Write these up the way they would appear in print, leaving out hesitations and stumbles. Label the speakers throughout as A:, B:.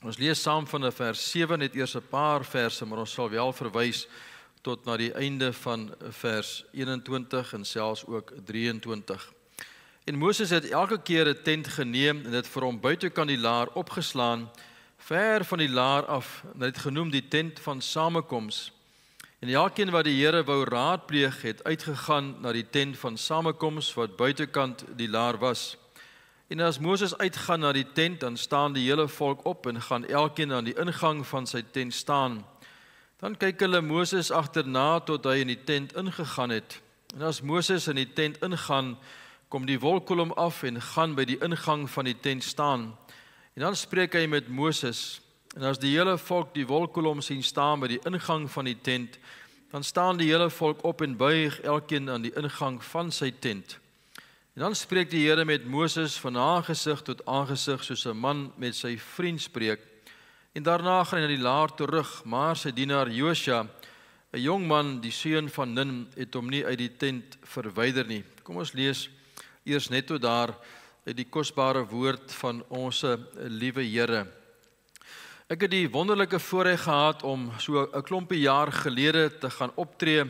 A: Ons lees saam van vers 7, net eers 'n paar verse, maar ons sal wel verwys tot na die einde van vers 21 en selfs ook 23. En Moses het elke keer 'n tent geneem en dit vir hom buitekant die laar opgeslaan, ver van die laar af, en hy het genoem die tent van samekoms. En elkeen wat die Here wou raadpleeg, het uitgegaan na die tent van samekoms wat buitekant die laar was. En as Moses uitgaan na die tent, dan staan die hele volk op en gaan elkeen aan die ingang van sy tent staan. Dan kyk hulle Moses agterna tot hy in die tent ingegaan het. En as Moses in die tent ingaan, kom die wolkkolom af en gaan by die ingang van die tent staan. En dan spreek hy met Moses. En as die hele volk die wolkkolom sien staan by die ingang van die tent, dan staan die hele volk op en buig elkeen aan die ingang van sy tent. En dan spreek die Here met Moses van aangesig tot aangesig soos 'n man met sy vriend spreek. En daarna gaan hy na die laar terug, maar sy dienaar Josua, 'n jong man, die seun van Nun, het hom nie uit die tent verwyder nie. Kom ons lees eers net tot daar uit die kosbare woord van ons liewe Here. Ek het die wonderlike voorreg gehad om so 'n klompie jaar gelede te gaan optree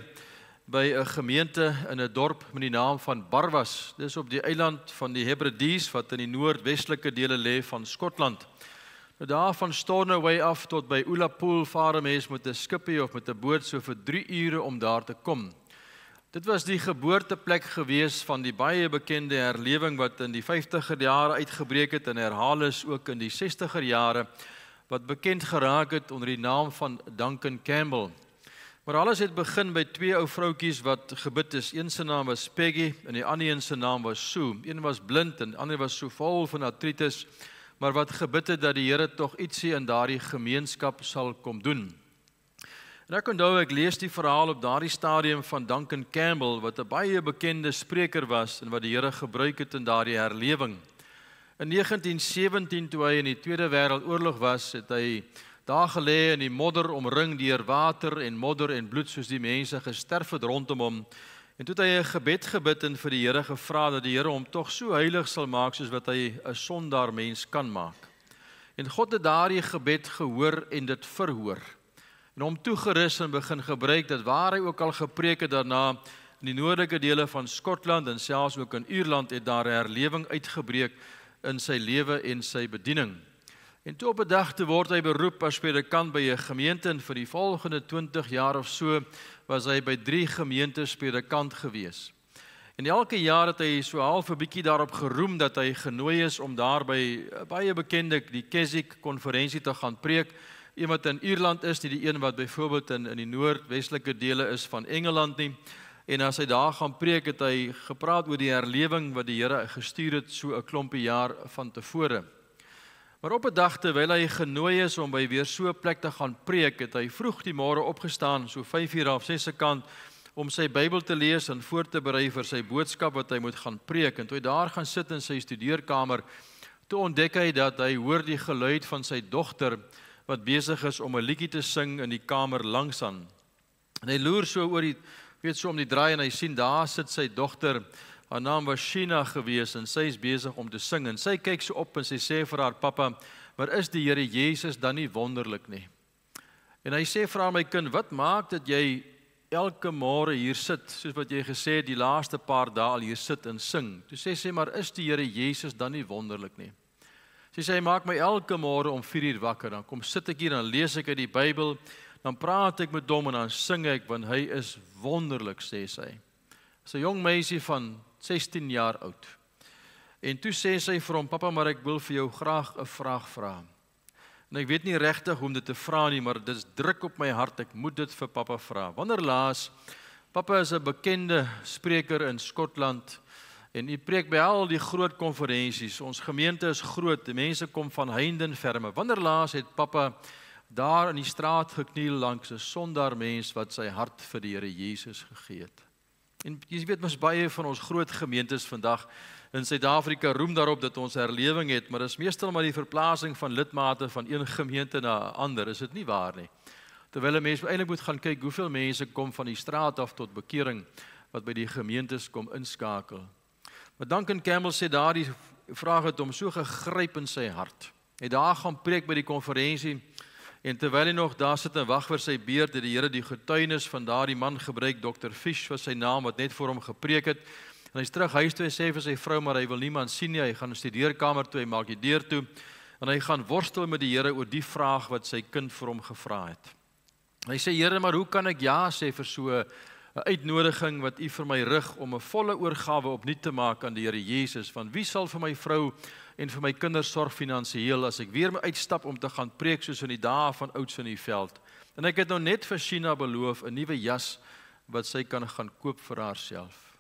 A: by 'n gemeente in 'n dorp met die naam van Barwas. Dis op die eiland van die Hebrides wat in die noordwestelike dele lê van Skotland. Nou daar van Stornoway af tot by Ullapool vaar 'n mens met 'n skipie of met 'n boot so vir 3 ure om daar te kom. Dit was die geboorteplek gewees van die baie bekende herlewing wat in die 50er jare uitgebreek het en herhaal is ook in die 60er jare, wat bekend geraak het onder die naam van Duncan Campbell. Maar alles het begin by 2 ou vroutjies wat gebid is. Een se naam was Peggy en die ander een se naam was Sue. Een was blind en die ander was so vol van artritis, maar wat gebid het dat die Here tog ietsie in daardie gemeenskap sal kom doen. En ek onthou, ek lees die verhaal op daardie stadium van Duncan Campbell, wat 'n baie bekende spreker was en wat die Here gebruik het in daardie herlewing. In 1917, toe hy in die Tweede Wêreldoorlog was, het hy daar gelê in die modder omring deur water en modder en bloed soos die mense gesterf het rondom hom. En toe het hy 'n gebed gebid en vir die Here gevra dat die Here hom tog so heilig sal maak soos wat hy 'n sondaar mens kan maak. En God het daardie gebed gehoor en dit verhoor. En hom toegerus en begin gebruik dat waar hy ook al gepreek het daarna in die noordelike dele van Skotland en selfs ook in Ierland het daar 'n herlewing uitgebreek in sy lewe en sy bediening. En toe op 'n dag te word hy beroep as predikant by 'n gemeente en vir die volgende 20 jaar of so was hy by 3 gemeentes predikant gewees. En elke jaar het hy so half 'n bietjie daarop geroem dat hy genooi is om daar by baie bekende die Keswick konferensie te gaan preek. Een wat in Ierland is, nie die een wat byvoorbeeld in die noordwestelike dele is van Engeland nie. En as hy daar gaan preek, het hy gepraat oor die herlewing wat die Here gestuur het so 'n klompie jaar van tevore. Maar op 'n dag terwyl hy genooi is om by weer so 'n plek te gaan preek, het hy vroeg die môre opgestaan, so 5:00 of 6 se kant, om sy Bybel te lees en voor te berei vir sy boodskap wat hy moet gaan preek. En toe hy daar gaan sit in sy studeerkamer, toe ontdek hy dat hy hoor die geluid van sy dogter wat besig is om 'n liedjie te sing in die kamer langs aan. En hy loer so oor die so om die draai en hy sien daar sit sy dogter, haar naam was Sheena gewees en sy is besig om te sing en sy kyk so op en sy sê vir haar pappa, maar is die Here Jesus dan nie wonderlik nie? En hy sê vir haar, my kind, wat maak dat jy elke môre hier sit, soos wat jy gesê het die laaste paar dae al hier sit en sing? Toe sê sy, maar is die Here Jesus dan nie wonderlik nie? Sy sê, hy maak my elke môre om 4:00 wakker, dan kom sit ek hier en lees ek uit die Bybel, dan praat ek met hom en dan sing ek, want hy is wonderlik, sê sy. Sy 'n jong meisie van 16 jaar oud. En toe sê sy vir hom, pappa, maar ek wil vir jou graag 'n vraag vra. En ek weet nie regtig hoe om dit te vra nie, maar dit is druk op my hart, ek moet dit vir pappa vra. Wanneer laas, pappa is 'n bekende spreker in Skotland, en hy preek by al die groot konferensies, ons gemeente is groot, die mense kom van heinde en verme. Wanneer laas het pappa daar in die straat gekniel langs 'n sondaar mens wat sy hart vir die Here Jesus gegee het? En jy weet mos baie van ons groot gemeentes vandag in Suid-Afrika roem daarop dat ons herlewing het, maar is meestal maar die verplasing van lidmate van een gemeente na 'n ander, is dit nie waar nie? Terwyl 'n mens eintlik moet gaan kyk hoeveel mense kom van die straat af tot bekering wat by die gemeentes kom inskakel. Maar Duncan Campbell sê daardie vraag het hom so gegryp in sy hart. Hy het daar gaan preek by die konferensie, en terwyl hy nog daar sit en wag vir sy beurt, het die Here die getuienis van daardie man gebruik, Dr. Fish was sy naam, wat net vir hom gepreek het, en hy is terug huis toe, hy sê vir sy vrou, maar hy wil niemand sien nie, hy gaan in die studeerkamer toe, hy maak die deur toe, en hy gaan worstel met die Here oor die vraag wat sy kind vir hom gevra het. Hy sê, Here, maar hoe kan ek ja sê vir so 'n uitnodiging wat U vir my rig om 'n volle oorgawe opnuut te maak aan die Here Jesus, van wie sal vir my vrou en vir my kinders sorg finansiëel as ek weer my uitstap om te gaan preek soos in die dae van ouds in die veld. En ek het nou net vir Sheena beloof 'n nuwe jas wat sy kan gaan koop vir haarself.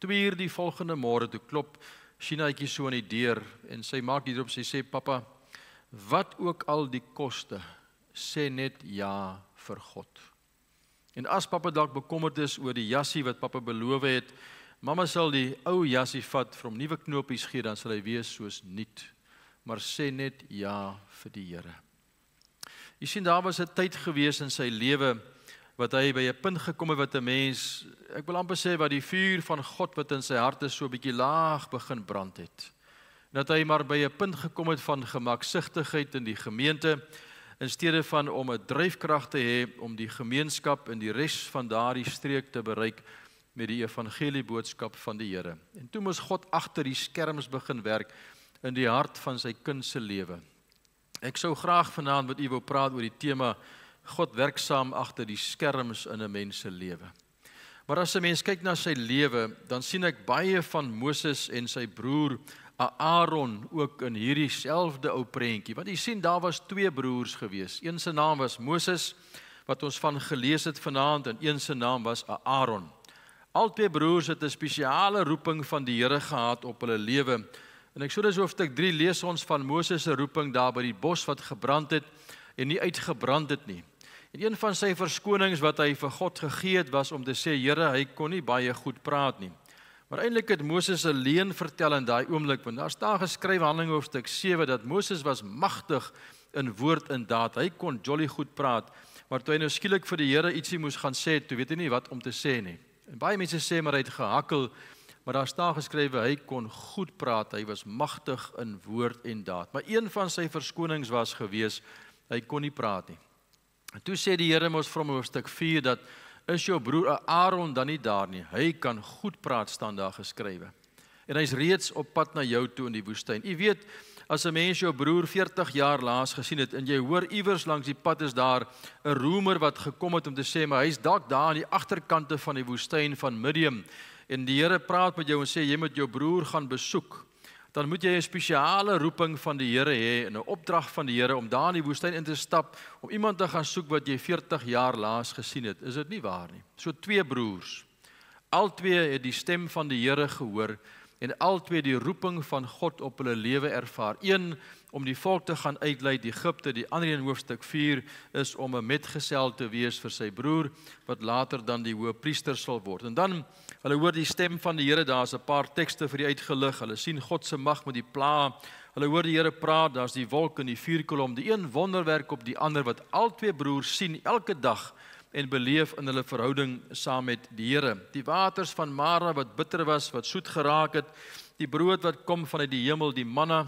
A: 2 uur die volgende môre toe klop Sheenaatjie so aan die deur en sy maak hierop, sy sê, Papa, wat ook al die koste, sê net ja vir God. En as Papa dalk bekommerd is oor die jassie wat Papa beloof het, Mamma sal die ou jassie vat, vir hom nuwe knopies gee, dan sal hy wees soos nuut. Maar sê net ja vir die Here. Jy sien, daar was 'n tyd gewees in sy lewe, wat hy by 'n punt gekom het wat 'n mens, ek wil amper sê, wat die vuur van God wat in sy hart is, so 'n bietjie laag begin brand het. Dat hy maar by 'n punt gekom het van gemaksigtigheid in die gemeente, in steede van om 'n dryfkrag te hê om die gemeenskap en die res van daardie streek te bereik met die evangelieboodskap van die Here. En toe moes God agter die skerms begin werk in die hart van sy kind se lewe. Ek sou graag vanaand met u wou praat oor die tema God werksaam agter die skerms in 'n mens se lewe. Maar as 'n mens kyk na sy lewe, dan sien ek baie van Moses en sy broer Aaron ook in hierdie selfde ou prentjie. Want jy sien, daar was 2 broers gewees. Een se naam was Moses, wat ons van gelees het vanaand, en een se naam was Aaron. Al 2 broers het 'n spesiale roeping van die Here gehad op hulle lewe. En Eksodus hoofstuk 3 lees ons van Moses se roeping daar by die bos wat gebrand het en nie uitgebrand het nie. En een van sy verskonings wat hy vir God gegee het, was om te sê, Here, hy kon nie baie goed praat nie. Maar eintlik het Moses 'n leuen vertel in daai oomblik, want daar staan geskryf Handelinge hoofstuk 7 dat Moses was magtig in woord en daad. Hy kon jolly goed praat, maar toe hy nou skielik vir die Here ietsie moes gaan sê, toe weet hy nie wat om te sê nie. En baie mense sê maar hy het gehakkel, maar daar staan geskrywe hy kon goed praat, hy was magtig in woord en daad. Maar een van sy verskonings was gewees, hy kon nie praat nie. En toe sê die Here mos vir hom in hoofstuk 4 dat is jou broer Aaron dan nie daar nie. Hy kan goed praat, staan daar geskrywe. En hy's reeds op pad na jou toe in die woestyn. U weet, as 'n mens jou broer 40 jaar laas gesien het en jy hoor iewers langs die pad is daar 'n roemer wat gekom het om te sê, maar hy's dalk daar aan die agterkante van die woestyn van Midian en die Here praat met jou en sê jy moet jou broer gaan besoek. Dan moet jy 'n spesiale roeping van die Here hê en 'n opdrag van die Here om daar in die woestyn in te stap om iemand te gaan soek wat jy 40 jaar laas gesien het. Is dit nie waar nie? So 2 broers. Albei het die stem van die Here gehoor en albei die roeping van God op hulle lewe ervaar. Een om die volk te gaan uitlei uit Egipte, die ander in hoofstuk 4 is om 'n metgesel te wees vir sy broer wat later dan die hoëpriester sal word. En dan hulle hoor die stem van die Here, daar's 'n paar tekste vir die uitgelig. Hulle sien God se mag met die plaa. Hulle hoor die Here praat, daar's die wolk en die vuurkolom, die een wonderwerk op die ander wat albei broers sien elke dag en beleef in hulle verhouding saam met die Here. Die waters van Mara wat bitter was, wat soet geraak het, die brood wat kom vanuit die hemel, die manna,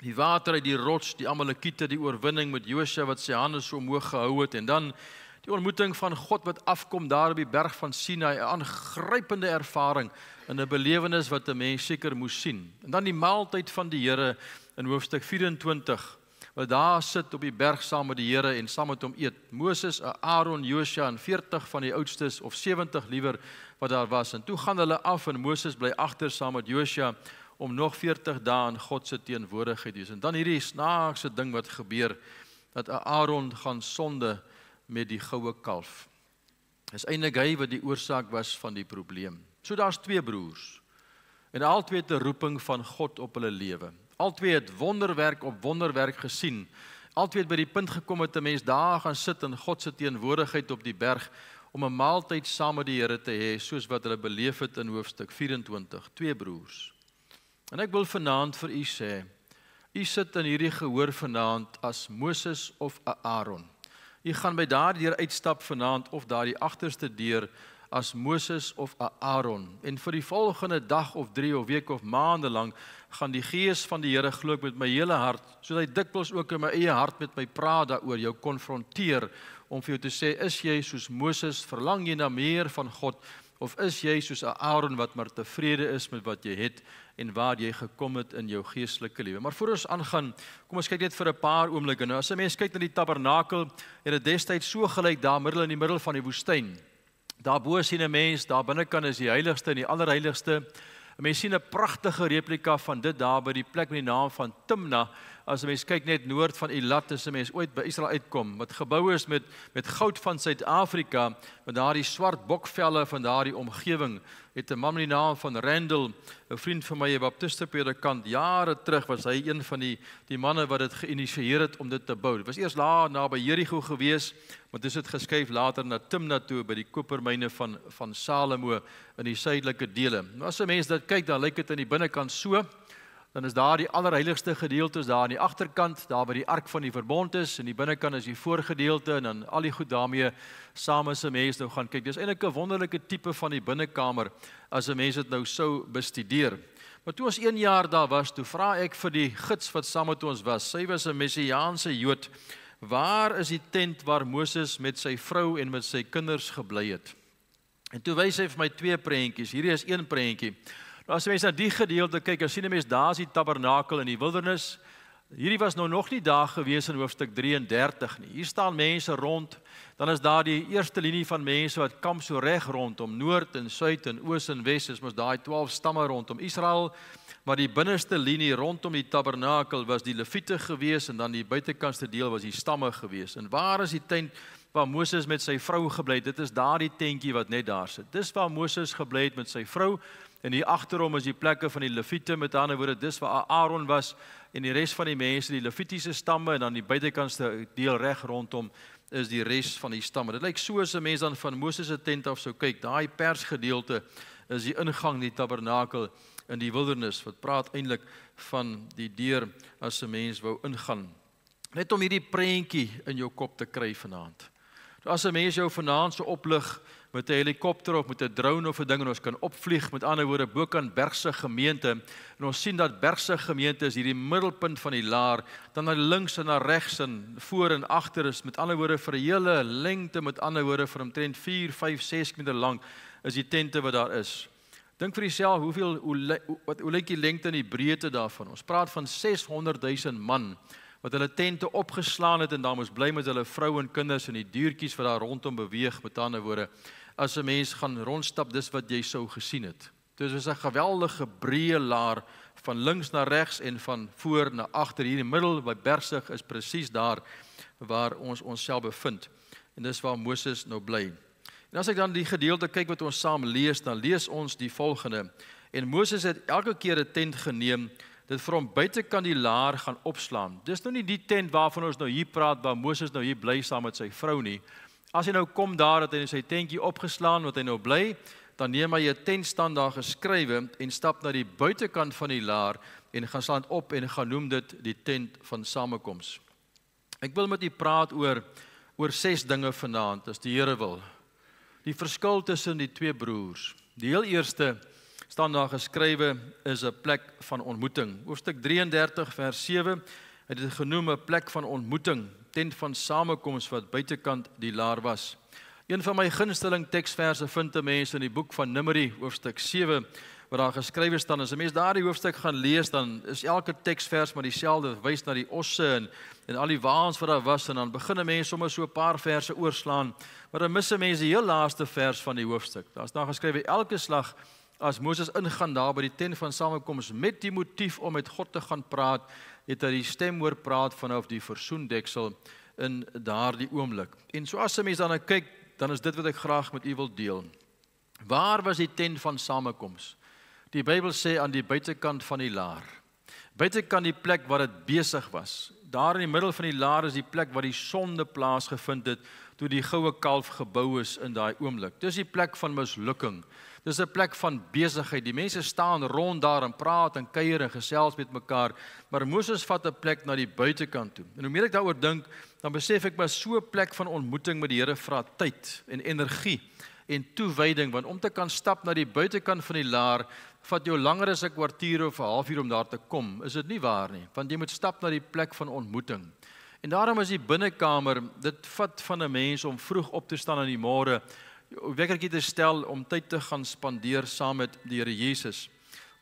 A: die water uit die rots, die Amalekiete, die oorwinning met Josua wat sy hande so omhoog gehou het, en dan die ontmoeting van God wat afkom daar op die berg van Sinai, 'n aangrypende ervaring en 'n belewenis wat 'n mens seker moes sien. En dan die maaltyd van die Here in hoofstuk 24, wat daar sit op die berg saam met die Here en saam met hom eet. Moses, Aaron, Josua en 40 van die oudstes, of 70 liewer wat daar was. En toe gaan hulle af en Moses bly agter saam met Josua om nog 40 dae in God se teenwoordigheid te wees. En dan hierdie snaakse ding wat gebeur, dat Aaron gaan sonde met die goue kalf. Dis eintlik hy wat die oorsaak was van die probleem. So daar's 2 broers. En albei het 'n roeping van God op hulle lewe. Albei het wonderwerk op wonderwerk gesien. Albei het by die punt gekom dat 'n mens daar gaan sit in God se teenwoordigheid op die berg om 'n maaltyd saam met die Here te hê, soos wat hulle beleef het in hoofstuk 24, 2 broers. En ek wil vanaand vir u sê, u sit in hierdie gehoor vanaand as Moses of Aaron. U gaan by daardeur uitstap vanaand of daardie agterste deur as Moses of Aaron. En vir die volgende dag of 3 of week of maande lang gaan die Gees van die Here glo ek met my hele hart, soos hy dikwels ook in my eie hart met my praat daaroor, jou konfronteer om vir jou te sê, is jy soos Moses, verlang jy na meer van God, of is jy soos Aaron wat maar tevrede is met wat jy het en waar jy gekom het in jou geestelike lewe. Maar voor ons aangaan, kom ons kyk net vir 'n paar oomblikke. Nou as 'n mens kyk na die tabernakel, het dit destyds so gelyk daar middel in die middel van die woestyn. Daarbo sien 'n mens, daar binnekant is die heiligste en die allerheiligste. 'n Mens sien 'n pragtige replika van dit daar by die plek met die naam van Timna. As 'n mens kyk net noord van Eilat, as 'n mens ooit by Israel uitkom, wat gebou is met goud van Suid-Afrika, met daardie swart bokvelle van daardie omgewing, het 'n man met die naam van Randall, 'n vriend van my, 'n baptiste predikant, jare terug was hy een van die manne wat dit geïnisieer het om dit te bou. Dit was eers naby Jerigo gewees, maar dis dit geskuif later na Timna toe by die kopermyne van Salomo in die suidelike dele. Nou as 'n mens dit kyk, dan lyk dit aan die binnekant so. Dan is daar die allerheiligste gedeeltes daar aan die agterkant, daar by die ark van die verbond is, en die binnekant is die voorgedeelte, en dan al die goed daarmee saam as 'n mens nou gaan kyk. Dis eintlik 'n wonderlike tipe van die binnekamer, as 'n mens dit nou sou bestudeer. Maar toe ons 1 jaar daar was, toe vra ek vir die gids wat saam met ons was, sy was 'n Messiaanse Jood, waar is die tent waar Moses met sy vrou en met sy kinders gebly het? En toe wys hy vir my 2 prentjies, hierdie is 1 prentjie. As jy mens na die gedeelte kyk, dan sien 'n mens daar is die tabernakel in die wildernis. Hierdie was nou nog nie daar gewees in hoofstuk 33 nie. Hier staan mense rond, dan is daar die eerste linie van mense wat kamp so reg rondom noord en suid en oos en wes, is mos daai 12 stamme rondom Israel, maar die binneste linie rondom die tabernakel was die Lewiete gewees en dan die buitekantste deel was die stamme gewees. En waar is die tent waar Moses met sy vrou gebly het? Dit is daardie tentjie wat net daar sit. Dis waar Moses gebly het met sy vrou. En hier agterom is die plekke van die Lewiete, met ander woorde, dis waar Aaron was en die res van die mense, die Lewitiese stamme, en dan die buitekantste deel reg rondom is die res van die stamme. Dit lyk so as 'n mens dan van Moses se tent af sou kyk. Daai persgedeelte is die ingang in die tabernakel in die wildernis, wat praat eintlik van die deur as 'n mens wou ingaan. Net om hierdie prentjie in jou kop te kry vanaand. As 'n mens jou vanaand so oplig met 'n helikopter of met 'n drone of 'n ding en ons kan opvlieg, met ander woorde bokant Bergse gemeente, en ons sien dat Bergse gemeente is hierdie middelpunt van die laar, dan na links en na regs en voor en agter is, met ander woorde vir 'n hele lengte, met ander woorde vir omtrent 4, 5, 6 meter lank is die tente wat daar is. Dink vir jouself hoe lyk die lengte en die breedte daarvan? Ons praat van 600,000 man wat hulle tente opgeslaan het en daar moes bly met hulle vrou en kinders en die diertjies wat daar rondom beweeg, met ander woorde. As 'n mens gaan rondstap, dis wat jy sou gesien het. Dit is 'n geweldige breë laar van links na regs en van voor na agter. Hier in die middel by Bergsig is presies daar waar ons onsself bevind. En dis waar Moses nou bly. En as ek dan die gedeelte kyk wat ons saam lees, dan lees ons die volgende. En Moses het elke keer 'n tent geneem, dit vir hom buitekant die laar gaan opslaan. Dis nou nie die tent waarvan ons nou hier praat, waar Moses nou hier bly saam met sy vrou nie. As hy nou kom daar, dat hy sy tentjie opgeslaan, wat hy nou bly, dan neem hy 'n tentstand daar geskrywe en stap na die buitekant van die laar en gaan staan op en gaan noem dit die tent van samekoms. Ek wil met u praat oor 6 dinge vanaand, as die Here wil. Die verskil tussen die 2 broers. Die heel eerste staan daar geskrywe is 'n plek van ontmoeting. Hoofstuk 33 vers 7 het dit genoem 'n plek van ontmoeting, tent van samekoms wat buitekant die laar was. Een van my gunsteling teksverse vind 'n mens in die boek van Numeri, hoofstuk 7, waar daar geskrywe staan. As 'n mens daardie hoofstuk gaan lees, dan is elke teksvers maar dieselfde, wys na die osse en al die waans wat daar was, en dan begin 'n mens sommer so 'n paar verse oorslaan, maar dan mis 'n mens die heel laaste vers van die hoofstuk. Daar's daar geskrywe elke slag as Moses ingaan daar by die tent van samekoms met die motief om met God te gaan praat, het hy die stem hoor praat vanaf die versoendeksel in daardie oomblik. En so as 'n mens dan kyk, dan is dit wat ek graag met u wil deel. Waar was die tent van samekoms? Die Bybel sê aan die buitekant van die laar. Buitekant die plek waar dit besig was. Daar in die middel van die laar is die plek waar die sonde plaasgevind het toe die goue kalf gebou is in daai oomblik. Dis die plek van mislukking. Dis 'n plek van besigheid. Die mense staan rond daar en praat en kuier en gesels met mekaar, maar Moses vat 'n plek na die buitekant toe. En hoe meer ek daaroor dink, dan besef ek maar so 'n plek van ontmoeting met die Here vra tyd en energie en toewyding, want om te kan stap na die buitekant van die laar, vat jou langer as 'n kwartier of 'n halfuur om daar te kom. Is dit nie waar nie? Want jy moet stap na die plek van ontmoeting. En daarom is die binnekamer, dit vat van 'n mens om vroeg op te staan in die môre, wekkertjie te stel om tyd te gaan spandeer saam met die Here Jesus.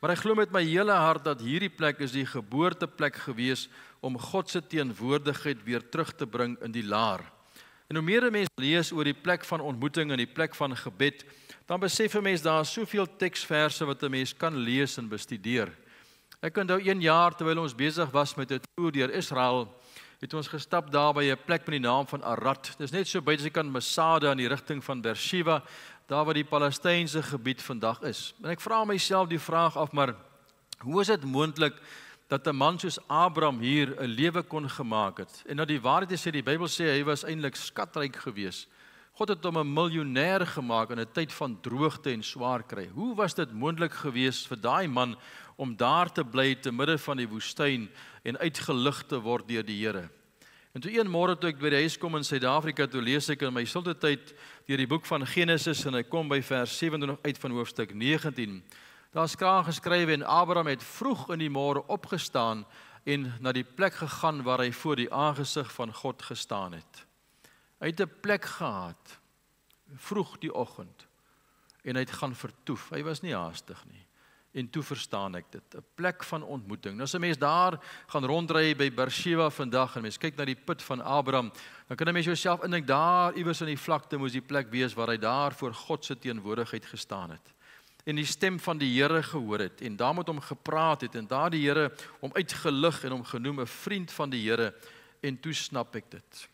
A: Maar ek glo met my hele hart dat hierdie plek is die geboorteplek gewees om God se teenwoordigheid weer terug te bring in die laar. En hoe meer 'n mens lees oor die plek van ontmoeting en die plek van gebed, dan besef 'n mens daar is soveel teksverse wat 'n mens kan lees en bestudeer. Ek onthou 1 jaar terwyl ons besig was met 'n toer deur Israel, het ons gestap daar by 'n plek met die naam van Arad. Dis net so buite kan Masada in die rigting van Beersheba, daar waar die Palestynse gebied vandag is. En ek vra myself die vraag af, maar hoe is dit moontlik dat 'n man soos Abraham hier 'n lewe kon gemaak het? En nou die waarheid is, die Bybel sê hy was eintlik skatryk geweest. God het hom 'n miljonair gemaak in 'n tyd van droogte en swaar kry. Hoe was dit moontlik geweest vir daai man om daar te bly te midde van die woestyn en uitgelig te word deur die Here? En toe een môre toe ek by die huis kom in Suid-Afrika, toe lees ek in my stilte tyd deur die boek van Genesis en ek kom by vers 27 uit van hoofstuk 19. Daar is skraag geskrywe en Abraham het vroeg in die môre opgestaan en na die plek gegaan waar hy voor die aangesig van God gestaan het. Hy het 'n plek gehad, vroeg die oggend, en hy het gaan vertoef. Hy was nie haastig nie. En toe verstaan ek dit, 'n plek van ontmoeting. Nou as 'n mens daar gaan rondry by Beersheba vandag en mens kyk na die put van Abraham, dan kan 'n mens jouself indink daar iewers in die vlakte moes die plek wees waar hy daar voor God se teenwoordigheid gestaan het. En die stem van die Here gehoor het en daar met hom gepraat het en daar die Here hom uitgelig en hom genoem 'n vriend van die Here, en toe snap ek dit.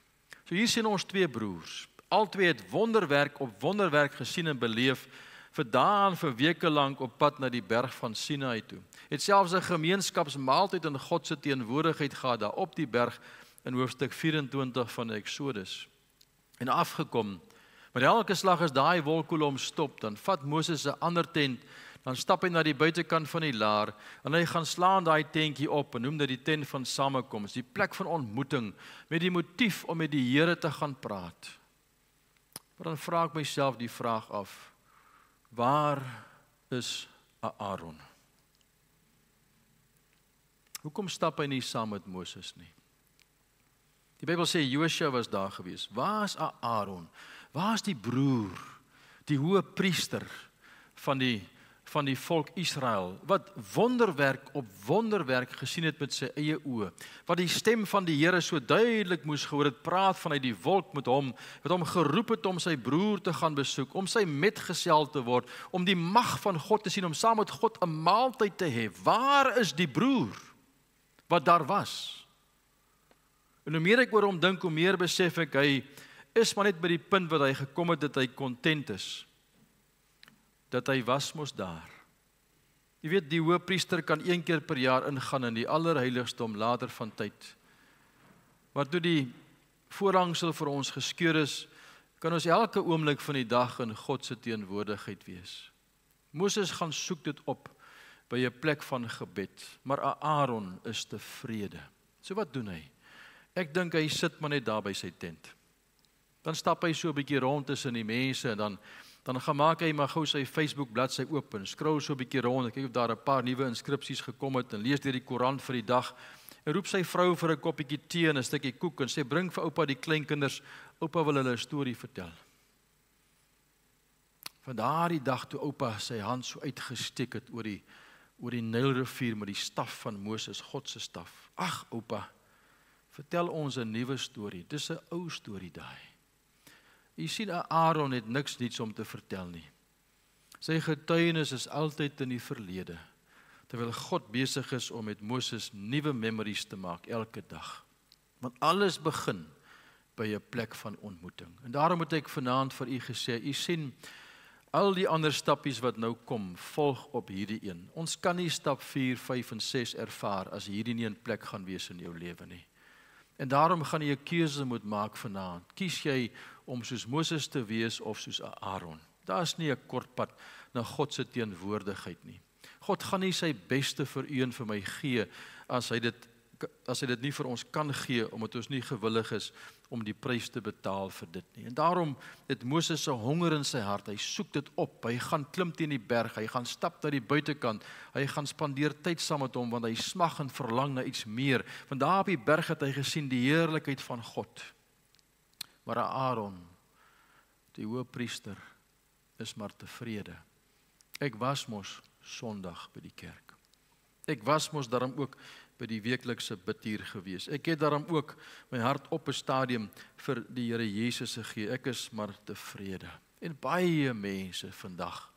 A: So hier sien ons 2 broers. Albei het wonderwerk op wonderwerk gesien en beleef, vir dae en vir weke lank op pad na die berg van Sinaï toe. Het selfs 'n gemeenskapsmaaltyd in God se teenwoordigheid gehad daar op die berg in hoofstuk 24 van Eksodus. En afgekom, maar elke slag as daai wolkkolom stop, dan vat Moses 'n ander tent, dan stap hy na die buitekant van die laar en hy gaan slaan daai tentjie op en noem dit die tent van samekoms, die plek van ontmoeting met die motief om met die Here te gaan praat. Maar dan vra ek myself die vraag af, waar is Aaron? Hoekom stap hy nie saam met Moses nie? Die Bybel sê Josua was daar gewees. Waar is Aaron? Waar is die broer, die hoë priester van die volk Israel, wat wonderwerk op wonderwerk gesien het met sy eie oë, wat die stem van die Here so duidelik moes gehoor het, praat vanuit die wolk met hom, wat hom geroep het om sy broer te gaan besoek, om sy metgesel te word, om die mag van God te sien, om saam met God 'n maaltyd te hê. Waar is die broer wat daar was? En hoe meer ek oor hom dink, hoe meer besef ek, hy is maar net by die punt wat hy gekom het, dat hy kontent is, dat hy was mos daar. Jy weet, die hoëpriester kan 1 keer per jaar ingaan in die allerheiligdom later van tyd. Maar toe die voorhangsel vir ons geskeur is, kan ons elke oomblik van die dag in God se teenwoordigheid wees. Moses gaan soek dit op by 'n plek van gebed, maar Aaron is tevrede. So wat doen hy? Ek dink hy sit maar net daar by sy tent. Dan stap hy so 'n bietjie rond tussen die mense en dan gaan maak hy maar gou sy Facebook bladsy oop en scroll so 'n bietjie rond, kyk of daar 'n paar nuwe inskripsies gekom het en lees deur die koerant vir die dag en roep sy vrou vir 'n koppietjie tee en 'n stukkie koek en sê bring vir oupa die kleinkinders, oupa wil hulle 'n storie vertel. Van daardie dag toe oupa sy hand so uitgesteek het oor die Nylrivier met die staf van Moses, God se staf. Ag oupa, vertel ons 'n nuwe storie. Dis 'n ou storie daai. Jy sien, Aaron het niks niets om te vertel nie. Sy getuienis is altyd in die verlede, terwyl God besig is om met Moses nuwe memories te maak elke dag. Want alles begin by 'n plek van ontmoeting. En daarom moet ek vanaand vir u gesê, u sien, al die ander stappies wat nou kom, volg op hierdie een. Ons kan nie stap 4, 5 en 6 ervaar as hierdie nie 'n plek gaan wees in jou lewe nie. En daarom gaan jy 'n keuse moet maak vanaand. Kies jy om soos Moses te wees of soos Aaron? Daar is nie 'n kort pad na God se teenwoordigheid nie. God gaan nie sy beste vir u en vir my gee as hy dit as hy dit nie vir ons kan gee, omdat ons nie gewillig is om die prys te betaal vir dit nie. En daarom het Moses se honger in sy hart, hy soek dit op, hy gaan klim teen die berg, hy gaan stap na die buitekant, hy gaan spandeer tyd saam met hom, want hy smag en verlang na iets meer. Want daar op die berg het hy gesien die heerlikheid van God. Maar Aaron, die hoëpriester, is maar tevrede. Ek was mos Sondag by die kerk. Ek was mos daarom ook by die weeklikse bidtuur gewees. Ek het daarom ook my hart op 'n stadium vir die Here Jesus gegee. Ek is maar tevrede. En baie mense vandag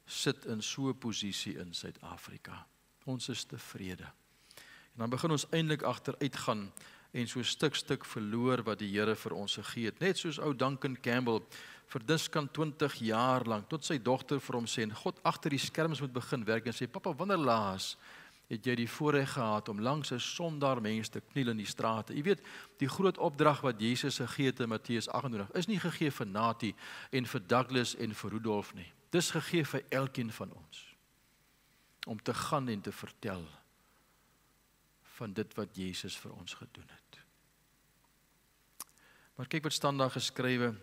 A: sit in so 'n posisie in Suid-Afrika. Ons is tevrede. En dan begin ons eintlik agteruit gaan en so stuk verloor wat die Here vir ons gegee het. Net soos ou Duncan Campbell vir diskant 20 jaar lank, tot sy dogter vir hom sê, en God agter die skerms moet begin werk en sê, pappa, wanneer laas het jy die voorreg gehad om langs 'n sondaar mens te kniel in die strate? Jy weet, die groot opdrag wat Jesus gegee het in Matteus 28, is nie gegee vir Natie en vir Douglas en vir Rudolf nie. Dis gegee vir elkeen van ons, om te gaan en te vertel van dit wat Jesus vir ons gedoen het. Maar kyk wat staan daar geskrywe,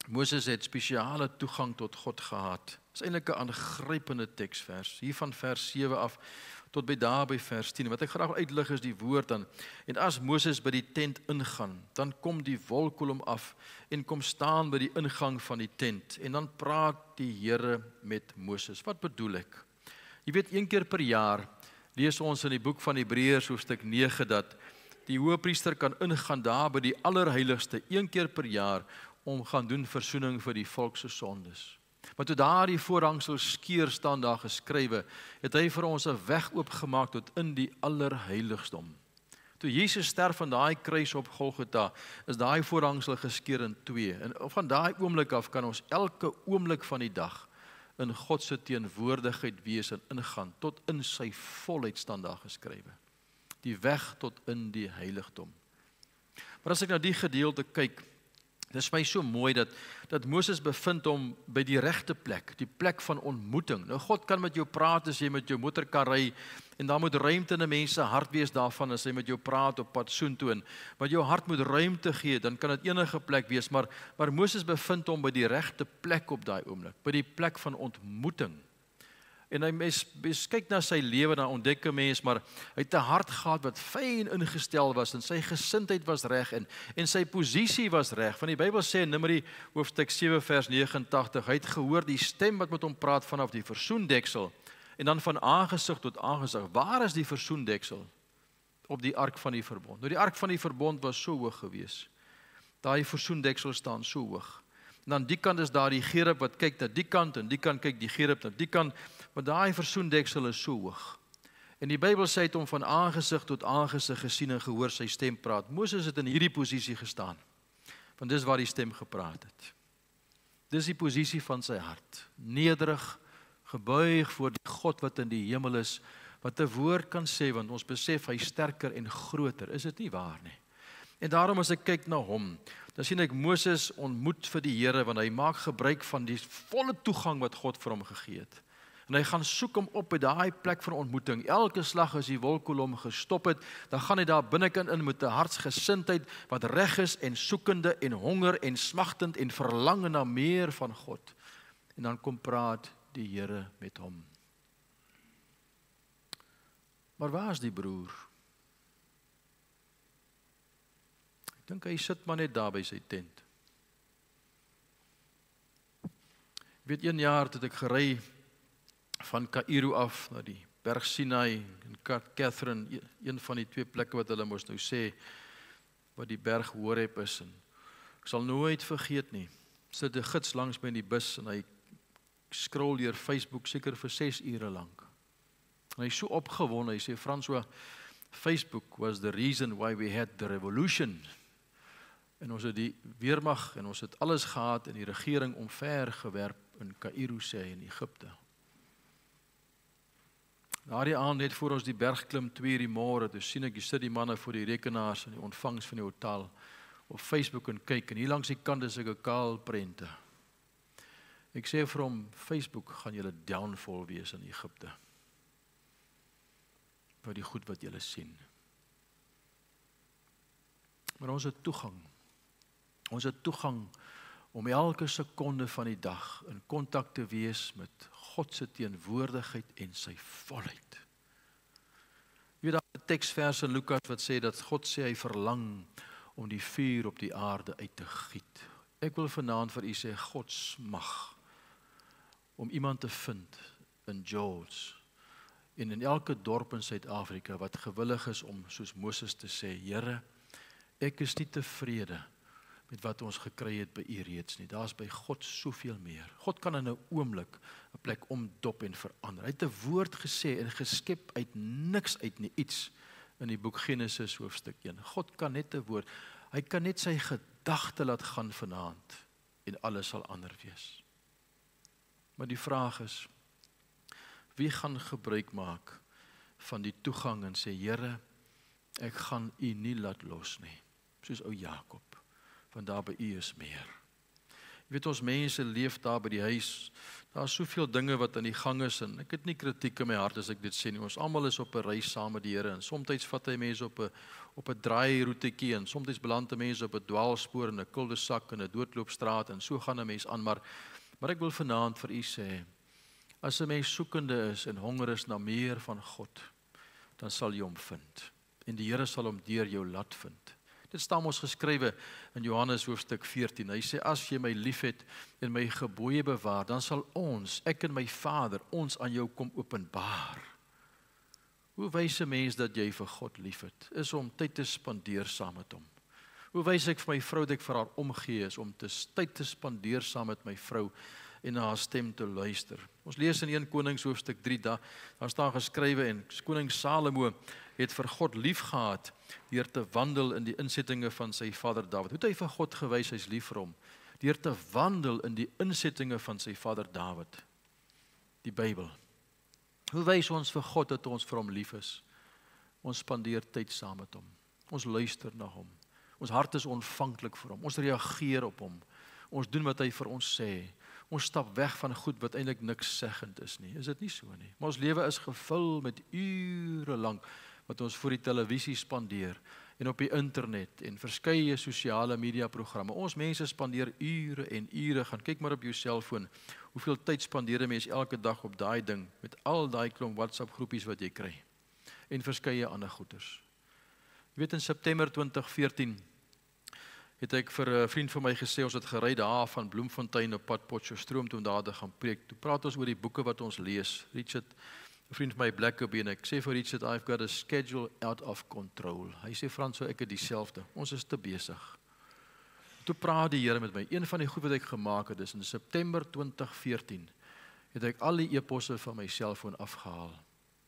A: Moses het spesiale toegang tot God gehad. Dit is eintlik 'n aangrypende teksvers, hier van vers 7 af, tot by daar by vers 10. Wat ek graag wil uitlig is die woord dan. En as Moses by die tent ingaan, dan kom die wolkkolom af en kom staan by die ingang van die tent. En dan praat die Here met Moses. Wat bedoel ek? Jy weet, een keer per jaar lees ons in die boek van Hebreërs hoofstuk 9 dat die hoëpriester kan ingaan daar by die allerheiligste een keer per jaar om gaan doen versoening vir die volk se sondes. Maar toe daar die voorhangsel skeur staan daar geskrywe, het hy vir ons 'n weg oopgemaak tot in die allerheiligdom. Toe Jesus sterf aan daai kruis op Golgotha, is daai voorhangsel geskeur in twee. En van daai oomblik af kan ons elke oomblik van die dag in God se teenwoordigheid wees en ingaan, tot in sy volheid staan daar geskrywe. Die weg tot in die heiligdom. Maar as ek na die gedeelte kyk, dit is my so mooi dat Moses bevind hom by die regte plek, die plek van ontmoeting. Nou God kan met jou praat as jy met jou motorkar ry, en daar moet ruimte in 'n mens se hart wees daarvan as hy met jou praat op pad soontoe en, maar jou hart moet ruimte gee, dan kan dit enige plek wees, maar Moses bevind hom by die regte plek op daai oomblik, by die plek van ontmoeting. En hy mens kyk na sy lewe, dan ontdek 'n mens, maar hy het 'n hart gehad wat fyn ingestel was, en sy gesindheid was reg, en sy posisie was reg. Van die Bybel sê in Numeri hoofstuk 7 vers 89, hy het gehoor die stem wat met hom praat vanaf die versoendeksel, en dan van aangesig tot aangesig. Waar is die versoendeksel? Op die ark van die verbond. Nou die ark van die verbond was so hoog gewees. Daai versoendeksel staan so hoog. En dan die kant is daar die gerub wat kyk na die kant, en die kant kyk die gerub na die kant, maar daai versoendeksel is so hoog. En die Bybel sê het hom van aangesig tot aangesig gesien en gehoor sy stem praat. Moses het in hierdie posisie gestaan, want dis waar die stem gepraat het. Dis die posisie van sy hart, nederig, gebuig voor die God wat in die hemel is, wat 'n woord kan sê, want ons besef hy sterker en groter, is dit nie waar nie? En daarom as ek kyk na hom, dan sien ek Moses ontmoet vir die Here, want hy maak gebruik van die volle toegang wat God vir hom gegee het. En hy gaan soek hom op by daai plek van ontmoeting. Elke slag as die wolkkolom gestop het, dan gaan hy daar binnekant in met 'n hartsgesindheid wat reg is en soekende en honger en smagtend en verlang na meer van God. En dan kom praat die Here met hom. Maar waar is die broer? Ek dink hy sit maar net daar by sy tent. Ek weet, 1 jaar het ek gery van Kaïro af na die berg Sinai en Catherine, een van die 2 plekke wat hulle mos nou sê, wat die berg Horeb is. En ek sal nooit vergeet nie, sit 'n gids langs my in die bus en hy scroll deur Facebook seker vir 6 ure lank. En hy is so opgewonde, hy sê, François, Facebook was the reason why we had the revolution. En ons het die weermag en ons het alles gehad en die regering omvergewerp in Kaïro sê hy, in Egipte. Daardie aand net voor ons die berg klim 2 uur die môre, toe sien ek, jy sit die manne voor die rekenaars en die ontvangs van die hotel op Facebook en kyk, en hier langs die kant is ek 'n kaal prente. Ek sê vir hom, Facebook gaan julle downfall wees in Egipte. Vir die goed wat julle sien. Maar ons het toegang. Ons het toegang om elke sekonde van die dag in kontak te wees met God se teenwoordigheid en sy volheid. Jy weet daar 'n teksvers in Lukas wat sê dat God sê hy verlang om die vuur op die aarde uit te giet. Ek wil vanaand vir u sê God smag om iemand te vind in George en in elke dorp in Suid-Afrika wat gewillig is om soos Moses te sê, Here, ek is nie tevrede met wat ons gekry het by u reeds nie. Daar's by God soveel meer. God kan in 'n oomblik 'n plek omdop en verander. Hy het 'n woord gesê en geskep uit niks uit nie iets in die boek Genesis hoofstuk 1. God kan net 'n woord, hy kan net sy gedagte laat gaan vanaand en alles sal ander wees. Maar die vraag is, wie gaan gebruik maak van die toegang en sê, Here, ek gaan u nie laat los nie, soos ou Jakob, want daar by u is meer. Jy weet, ons mense leef daar by die huis, daar is soveel dinge wat aan die gang is, en ek het nie kritiek in my hart as ek dit sê nie, ons almal is op 'n reis saam met die Here, en soms vat hy mense op 'n draairoetetjie, en soms beland mense op 'n dwaalspoor, en 'n kuldesak, en 'n doodloopstraat, en so gaan 'n mens aan, maar ek wil vanaand vir u sê, as 'n mens soekende is, en honger is na meer van God, dan sal jy hom vind, en die Here sal hom deur jou laat vind. Dit staan ons geskrywe in Johannes hoofstuk 14. Hy sê, as jy my liefhet en my gebooie bewaar, dan sal ek en my Vader, ons aan jou kom openbaar. Hoe wys 'n mens dat jy vir God liefhet? Is om tyd te spandeer saam met hom. Hoe wys ek vir my vrou dat ek vir haar omgee is, om tyd te spandeer saam met my vrou en na haar stem te luister. Ons lees in 1 Konings hoofstuk 3, daar staan geskrywe, en koning Salomo het vir God lief gehad deur te wandel in die insettinge van sy vader Dawid. Hoe het hy vir God gewys hy's lief vir hom? Deur te wandel in die insettinge van sy vader Dawid. Die Bybel. Hoe wys ons vir God dat ons vir hom lief is? Ons spandeer tyd saam met hom. Ons luister na hom. Ons hart is ontvanklik vir hom. Ons reageer op hom. Ons doen wat hy vir ons sê. Ons stap weg van goed wat eintlik niks seggend is nie. Is dit nie so nie? Maar ons lewe is gevul met ure lank wat ons voor die televisie spandeer en op die internet en verskeie sosiale media programme. Ons mense spandeer ure en ure. Gaan kyk maar op jou selfoon. Hoeveel tyd spandeer 'n mens elke dag op daai ding met al daai klomp WhatsApp groepies wat jy kry en verskeie ander goeters. Jy weet, in September 2014 het ek vir 'n vriend van my gesê, ons het gery daar van Bloemfontein op pad Potchefstroom toe om daar te gaan preek. Toe praat ons oor die boeke wat ons lees. Richard, 'n vriend van my, Blackberry, en ek sê vir Richard, I've got a schedule out of control. Hy sê, Frans, so ek het dieselfde. Ons is te besig. Toe praat die Here met my. Een van die goed wat ek gemaak het, is in September 2014 het ek al die e-posse van my selfoon afgehaal.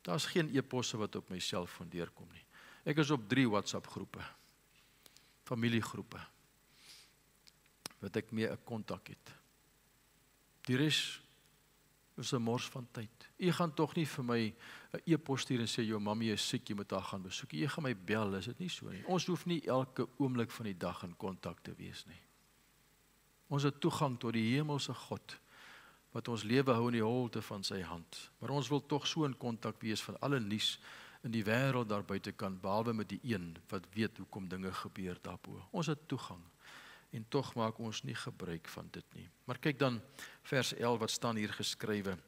A: Daar's geen e-posse wat op my selfoon deurkom nie. Ek is op 3 WhatsApp groepe, familiegroepe, wat ek mee 'n kontak het. Die res is 'n mors van tyd. U gaan tog nie vir my 'n e-pos stuur en sê jou mamma is siek, jy moet haar gaan besoek. U gaan my bel, is dit nie so nie. Ons hoef nie elke oomblik van die dag in kontak te wees nie. Ons het toegang tot die hemelse God wat ons lewe hou in die holte van sy hand. Maar ons wil tog so in kontak wees van alle nuus in die wêreld daar buitekant, behalwe met die een wat weet hoekom dinge gebeur daarbo. Ons het toegang. En tog maak ons nie gebruik van dit nie. Maar kyk dan vers 11 wat staan hier geskrywe.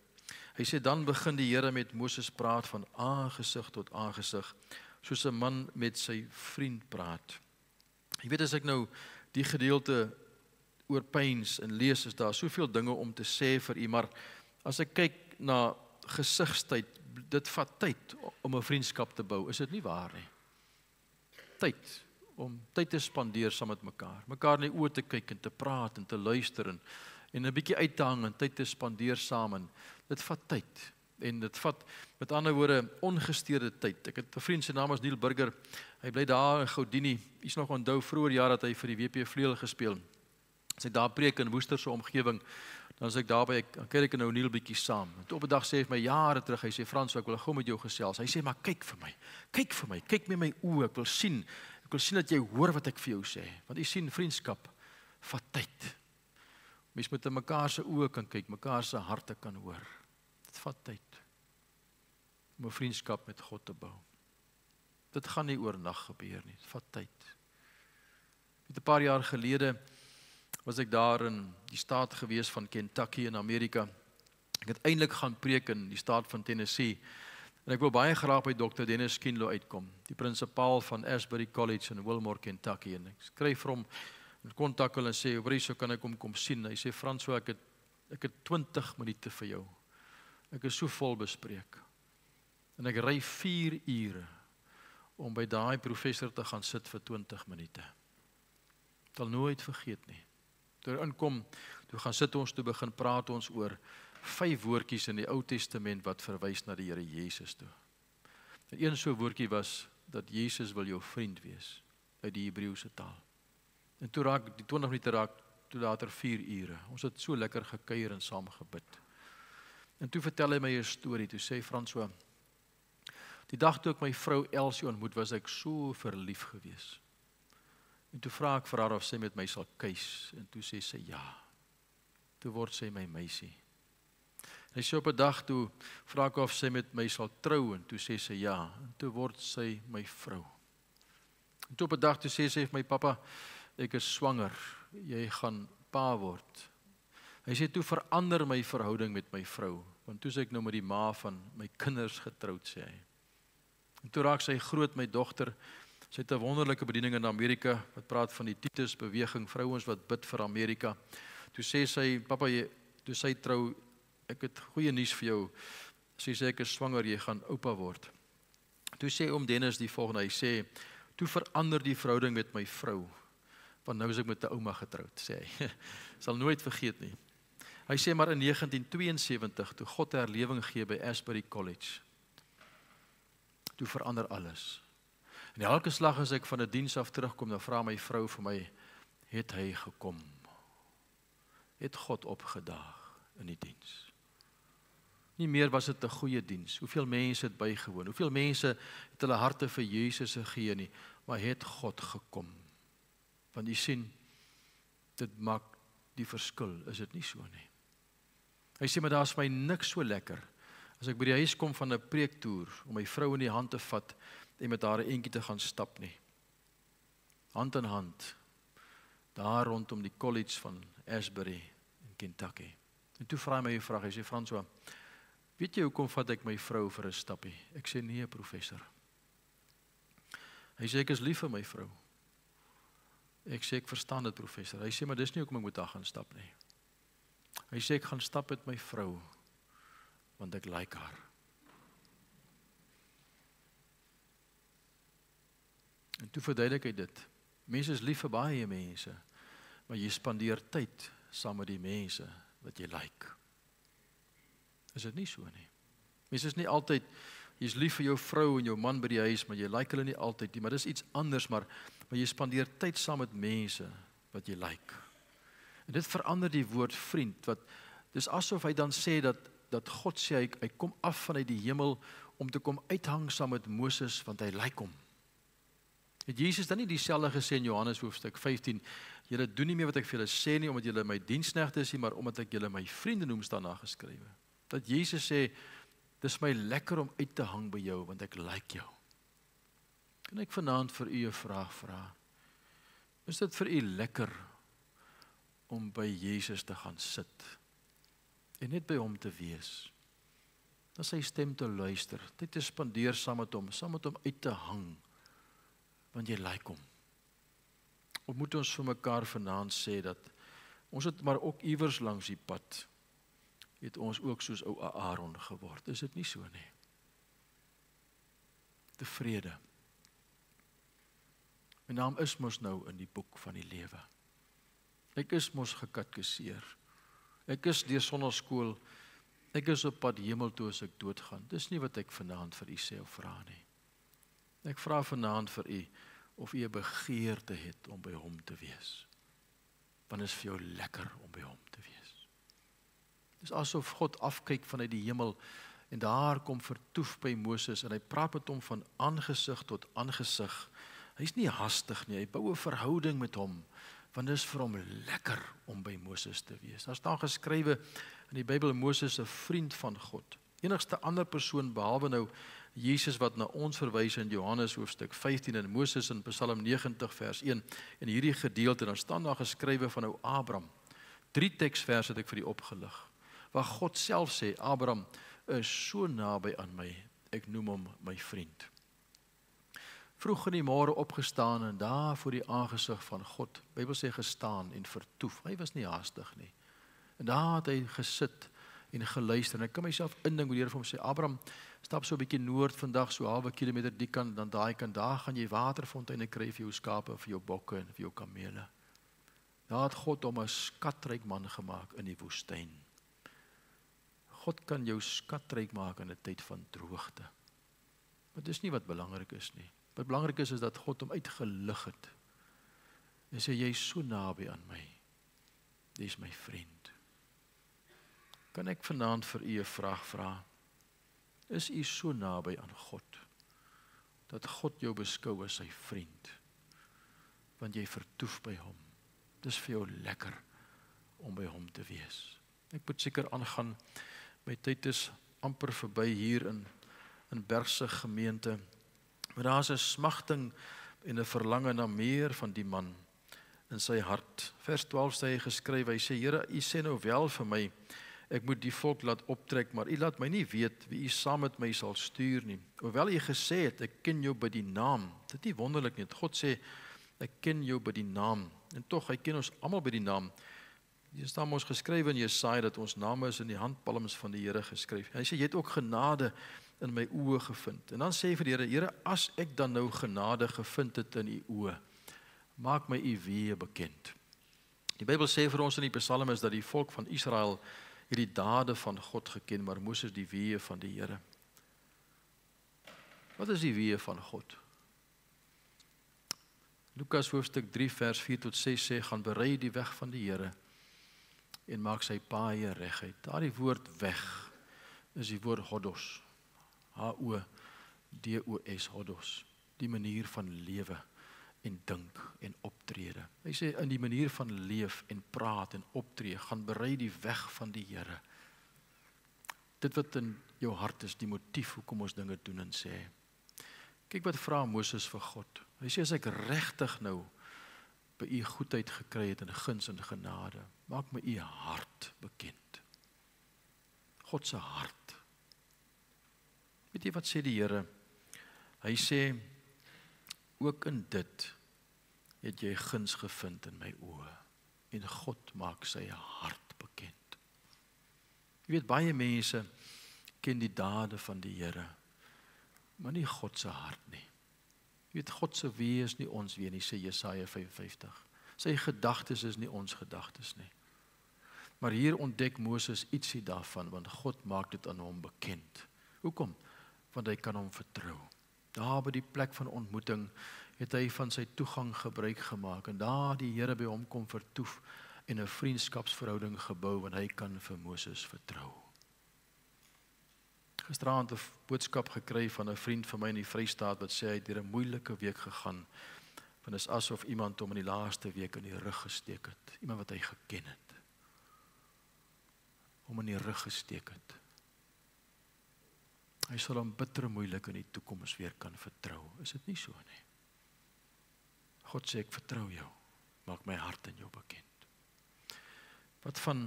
A: Hy sê, dan begin die Here met Moses praat van aangesig tot aangesig, soos 'n man met sy vriend praat. Jy weet, as ek nou die gedeelte oorpyns en lees, is daar soveel dinge om te sê vir u, maar as ek kyk na gesigstyd, dit vat tyd om 'n vriendskap te bou, is dit nie waar nie? Tyd om tyd te spandeer saam met mekaar in die oë te kyk en te praat en te luister en 'n bietjie uit te hang en tyd te spandeer saam, en dit vat tyd. En dit vat, met ander woorde, ongesteurde tyd. Ek het 'n vriend, sy naam is Neil Burger. Hy bly daar in Goudini. Hy's nog onthou vroeër jaar dat hy vir die WP Vleuel gespeel. As ek daar preek in Woester se omgewing, dan as ek daarby, dan kyk ek nou Neil bietjie saam. En op 'n dag sê hy vir my jare terug, hy sê, Frans, ek wil gou met jou gesels. Hy sê, maar kyk vir my, kyk met my oë, ek wil sien dat jy hoor wat ek vir jou sê. Want jy sien, vriendskap vat tyd. Mens moet in mekaar se oë kan kyk, mekaar se harte kan hoor. Dit vat tyd om 'n vriendskap met God te bou. Dit gaan nie oornag gebeur nie, dit vat tyd. paar jaar gelede was ek daar in die staat gewees van Kentucky in Amerika. Ek het eintlik gaan preek in die staat van Tennessee. En ek wil baie graag by Dr. Dennis Kinlo uitkom, die prinsipaal van Asbury College in Wilmore, Kentucky. En ek skryf vir hom en kontak hulle en sê, "Hoerie, so kan ek hom kom sien." Hy sê, "François, ek het 20 minute vir jou. Ek is so vol bespreek. En ek ry 4 ure om by daai professor te gaan sit vir 20 minute. Ek sal nooit vergeet nie. Toe inkom, toe gaan sit ons, toe begin praat ons oor 5 woordjies in die Ou Testament wat verwys na die Here Jesus toe. En een so woordjie was dat Jesus wil jou vriend wees uit die Hebreëse taal. En toe raak die 20 minute raak toe later 4 ure. Ons het so lekker gekuier en saam gebid. En toe vertel hy my 'n storie. Toe sê François, die dag toe ek my vrou Elsie ontmoet, was ek so verlief gewees. En toe vra ek vir haar of sy met my sal kuis. En toe sê sy ja. Toe word sy my meisie. En sy op 'n dag toe vra ek of sy met my sal trou. En toe sê sy ja. En toe word sy my vrou. En toe op 'n dag toe sê sy vir my, "Pappa, ek is swanger. Jy gaan pa word." Hy sê, toe verander my verhouding met my vrou. Want toe is ek nou met die ma van my kinders getroud, sê hy. En toe raak sy groot, my dogter. Sy het 'n wonderlike bediening in Amerika, wat praat van die Titus beweging, vrouens wat bid vir Amerika. Toe sê sy, "Papa, toe sy trou, ek het goeie nuus vir jou." Sy sê, "Ek is swanger, jy gaan oupa word." Toe sê oom Dennis die volgende, hy sê, "Toe verander die verhouding met my vrou, want nou is ek met 'n ouma getroud," sê hy. Sal nooit vergeet nie. Hy sê maar in 1972, toe God herlewing gee by Asbury College, toe verander alles. En elke slag as ek van 'n diens af terugkom, dan vra my vrou vir my, "Het hy gekom? Het God opgedaag in die diens?" Nie meer was dit 'n goeie diens. Hoeveel mense het bygewoon? Hoeveel mense het hulle harte vir Jesus gegee nie, maar het God gekom? Want jy sien, dit maak die verskil, is dit nie so nie? Hy sê, "Maar daar is vir my niks so lekker as ek by die huis kom van 'n preektoer om my vrou in die hand te vat en met haar 'n entjie te gaan stap nie. Hand in hand, daar rondom die college van Asbury in Kentucky." En toe vra hy my 'n vraag, hy sê, "François, weet jy hoekom vat ek my vrou vir 'n stappie?" Ek sê, "Nee, professor." Hy sê, "Ek is lief vir my vrou." Ek sê, "Ek verstaan dit, professor." Hy sê, "Maar dis nie hoekom ek moet daar gaan stap nie." Hy sê, "Ek gaan stap met my vrou, want ek like haar." En toe verduidelik hy dit. Mense is lief vir baie mense, maar jy spandeer tyd saam met die mense wat jy like. Is dit nie so nie? Mense is nie altyd, jy is lief vir jou vrou en jou man by die huis, maar jy like hulle nie altyd nie, maar dis iets anders, maar jy spandeer tyd saam met mense wat jy like. En dit verander die woord vriend, dis asof hy dan sê dat God sê, hy kom af vanuit die hemel om te kom uithang saam met Moses, want hy like hom. Het Jesus dan nie dieselfde gesê in Johannes hoofstuk 15, "Julle doen nie meer wat ek vir julle sê nie, omdat julle my diensknegte is nie, maar omdat ek julle my vriende noem," staan daar geskrywe. Dat Jesus sê, "Dis my lekker om uit te hang by jou, want ek like jou." Kan ek vanaand vir u 'n vraag vra? Is dit vir u lekker om by Jesus te gaan sit en net by hom te wees, na sy stem te luister, tyd te spandeer saam met hom uit te hang, want jy like hom? Of moet ons vir mekaar vanaand sê dat ons het maar ook iewers langs die pad, het ons ook soos ou Aaron geword? Is dit nie so nie? Tevrede. My naam is mos nou in die boek van die lewe. Ek is mos gekatkeseer. Ek is deur sonnaarskool. Ek is op pad hemel toe as ek doodgaan. Dis nie wat ek vanaand vir u sê of vra nie. Ek vra vanaand vir u of u 'n begeerte het om by hom te wees. Want is vir jou lekker om by hom te wees. Dis asof God afkyk vanuit die hemel en daar kom vertoef by Moses en hy praat met hom van aangesig tot aangesig. Hy's nie hastig nie, hy bou 'n verhouding met hom, want dit is vir hom lekker om by Moses te wees. Daar staan geskrywe in die Bybel, Moses 'n vriend van God. Enigste ander persoon behalwe nou Jesus wat na ons verwys in Johannes hoofstuk 15 en Moses in Psalm 90 vers 1. In hierdie gedeelte dan staan daar geskrywe van ou Abraham. 3 teksverse het ek vir u opgelig. Waar God self sê, Abraham is so naby aan my, ek noem hom my vriend. Vroeg in die môre opgestaan en daar voor die aangesig van God, Bybel sê gestaan en vertoef. Hy was nie haastig nie. En daar het hy gesit en geluister. En ek kan myself indink hoe die Here vir hom sê, Abraham, stap so 'n bietjie noord vandag, so 0,5 kilometer die kant, dan daai kant, daar gaan jy waterfonteine kry vir jou skape, vir jou bokke en vir jou kamele. Daar het God hom 'n skatryk man gemaak in die woestyn. God kan jou skatryk maak in 'n tyd van droogte. Maar dis nie wat belangrik is nie. Wat belangrik is dat God hom uitgelig het. En sê, jy is so naby aan my. Jy is my vriend. Kan ek vanaand vir u 'n vraag vra? Is u so naby aan God, dat God jou beskou as sy vriend? Want jy vertoef by hom. Dis vir jou lekker om by hom te wees. Ek moet seker aangaan, my tyd is amper verby hier in Bergse gemeente. Maar daar is 'n smagting en 'n verlange na meer van die man in sy hart. Vers 12 sê hy geskryf, hy sê, Here, u sê nou wel vir my, ek moet die volk laat optrek, maar u laat my nie weet wie u saam met my sal stuur nie. Hoewel u gesê het, ek ken jou by die naam. Dit is nie wonderlik nie. God sê, ek ken jou by die naam. En tog, hy ken ons almal by die naam. Hier staan ons geskrywe in Jesaja dat ons name is in die handpalms van die Here geskryf. Hy sê, jy het ook genade in my oë gevind. En dan sê hy vir die Here, Here, as ek dan nou genade gevind het in u oë, maak my u weë bekend. Die Bybel sê vir ons in die Psalm is dat die volk van Israel het die dade van God geken, maar Moses die weë van die Here. Wat is die weë van God? Lukas hoofstuk 3 vers 4 tot 6 sê, gaan berei die weg van die Here en maak sy paaie reguit. Daardie woord weg is die woord hodos. H-O-D-O-S, hodos. Die manier van lewe en dink en optrede. Hy sê in die manier van leef en praat en optree, gaan berei die weg van die Here. Dit wat in jou hart is, die motief hoekom ons dinge doen en sê. Kyk wat vra Moses vir God. Hy sê, as ek regtig nou by u goedheid gekry het en guns en genade, maak my u hart bekend. God se hart. Weet jy wat sê die Here? Hy sê, ook in dit het jy guns gevind in my oë. En God maak sy hart bekend. Jy weet, baie mense ken die dade van die Here, maar nie God se hart nie. Jy weet, God se weë is nie ons weë nie, sê Jesaja 55. Sy gedagtes is nie ons gedagtes nie. Maar hier ontdek Moses ietsie daarvan, want God maak dit aan hom bekend. Hoekom? Want hy kan hom vertrou. Daar by die plek van ontmoeting het hy van sy toegang gebruik gemaak en daar die Here by hom kom vertoef en 'n vriendskapsverhouding gebou en hy kan vir Moses vertrou. Gisteraand 'n boodskap gekry van 'n vriend van my in die Vrystaat wat sê hy het deur 'n moeilike week gegaan. Want dit is asof iemand hom in die laaste week in die rug gesteek het. Iemand wat hy geken het. Hom in die rug gesteek het. Hy sal hom bitter moeilik in die toekoms weer kan vertrou. Is dit nie so nie? God sê, ek vertrou jou. Maak my hart in jou bekend. Wat van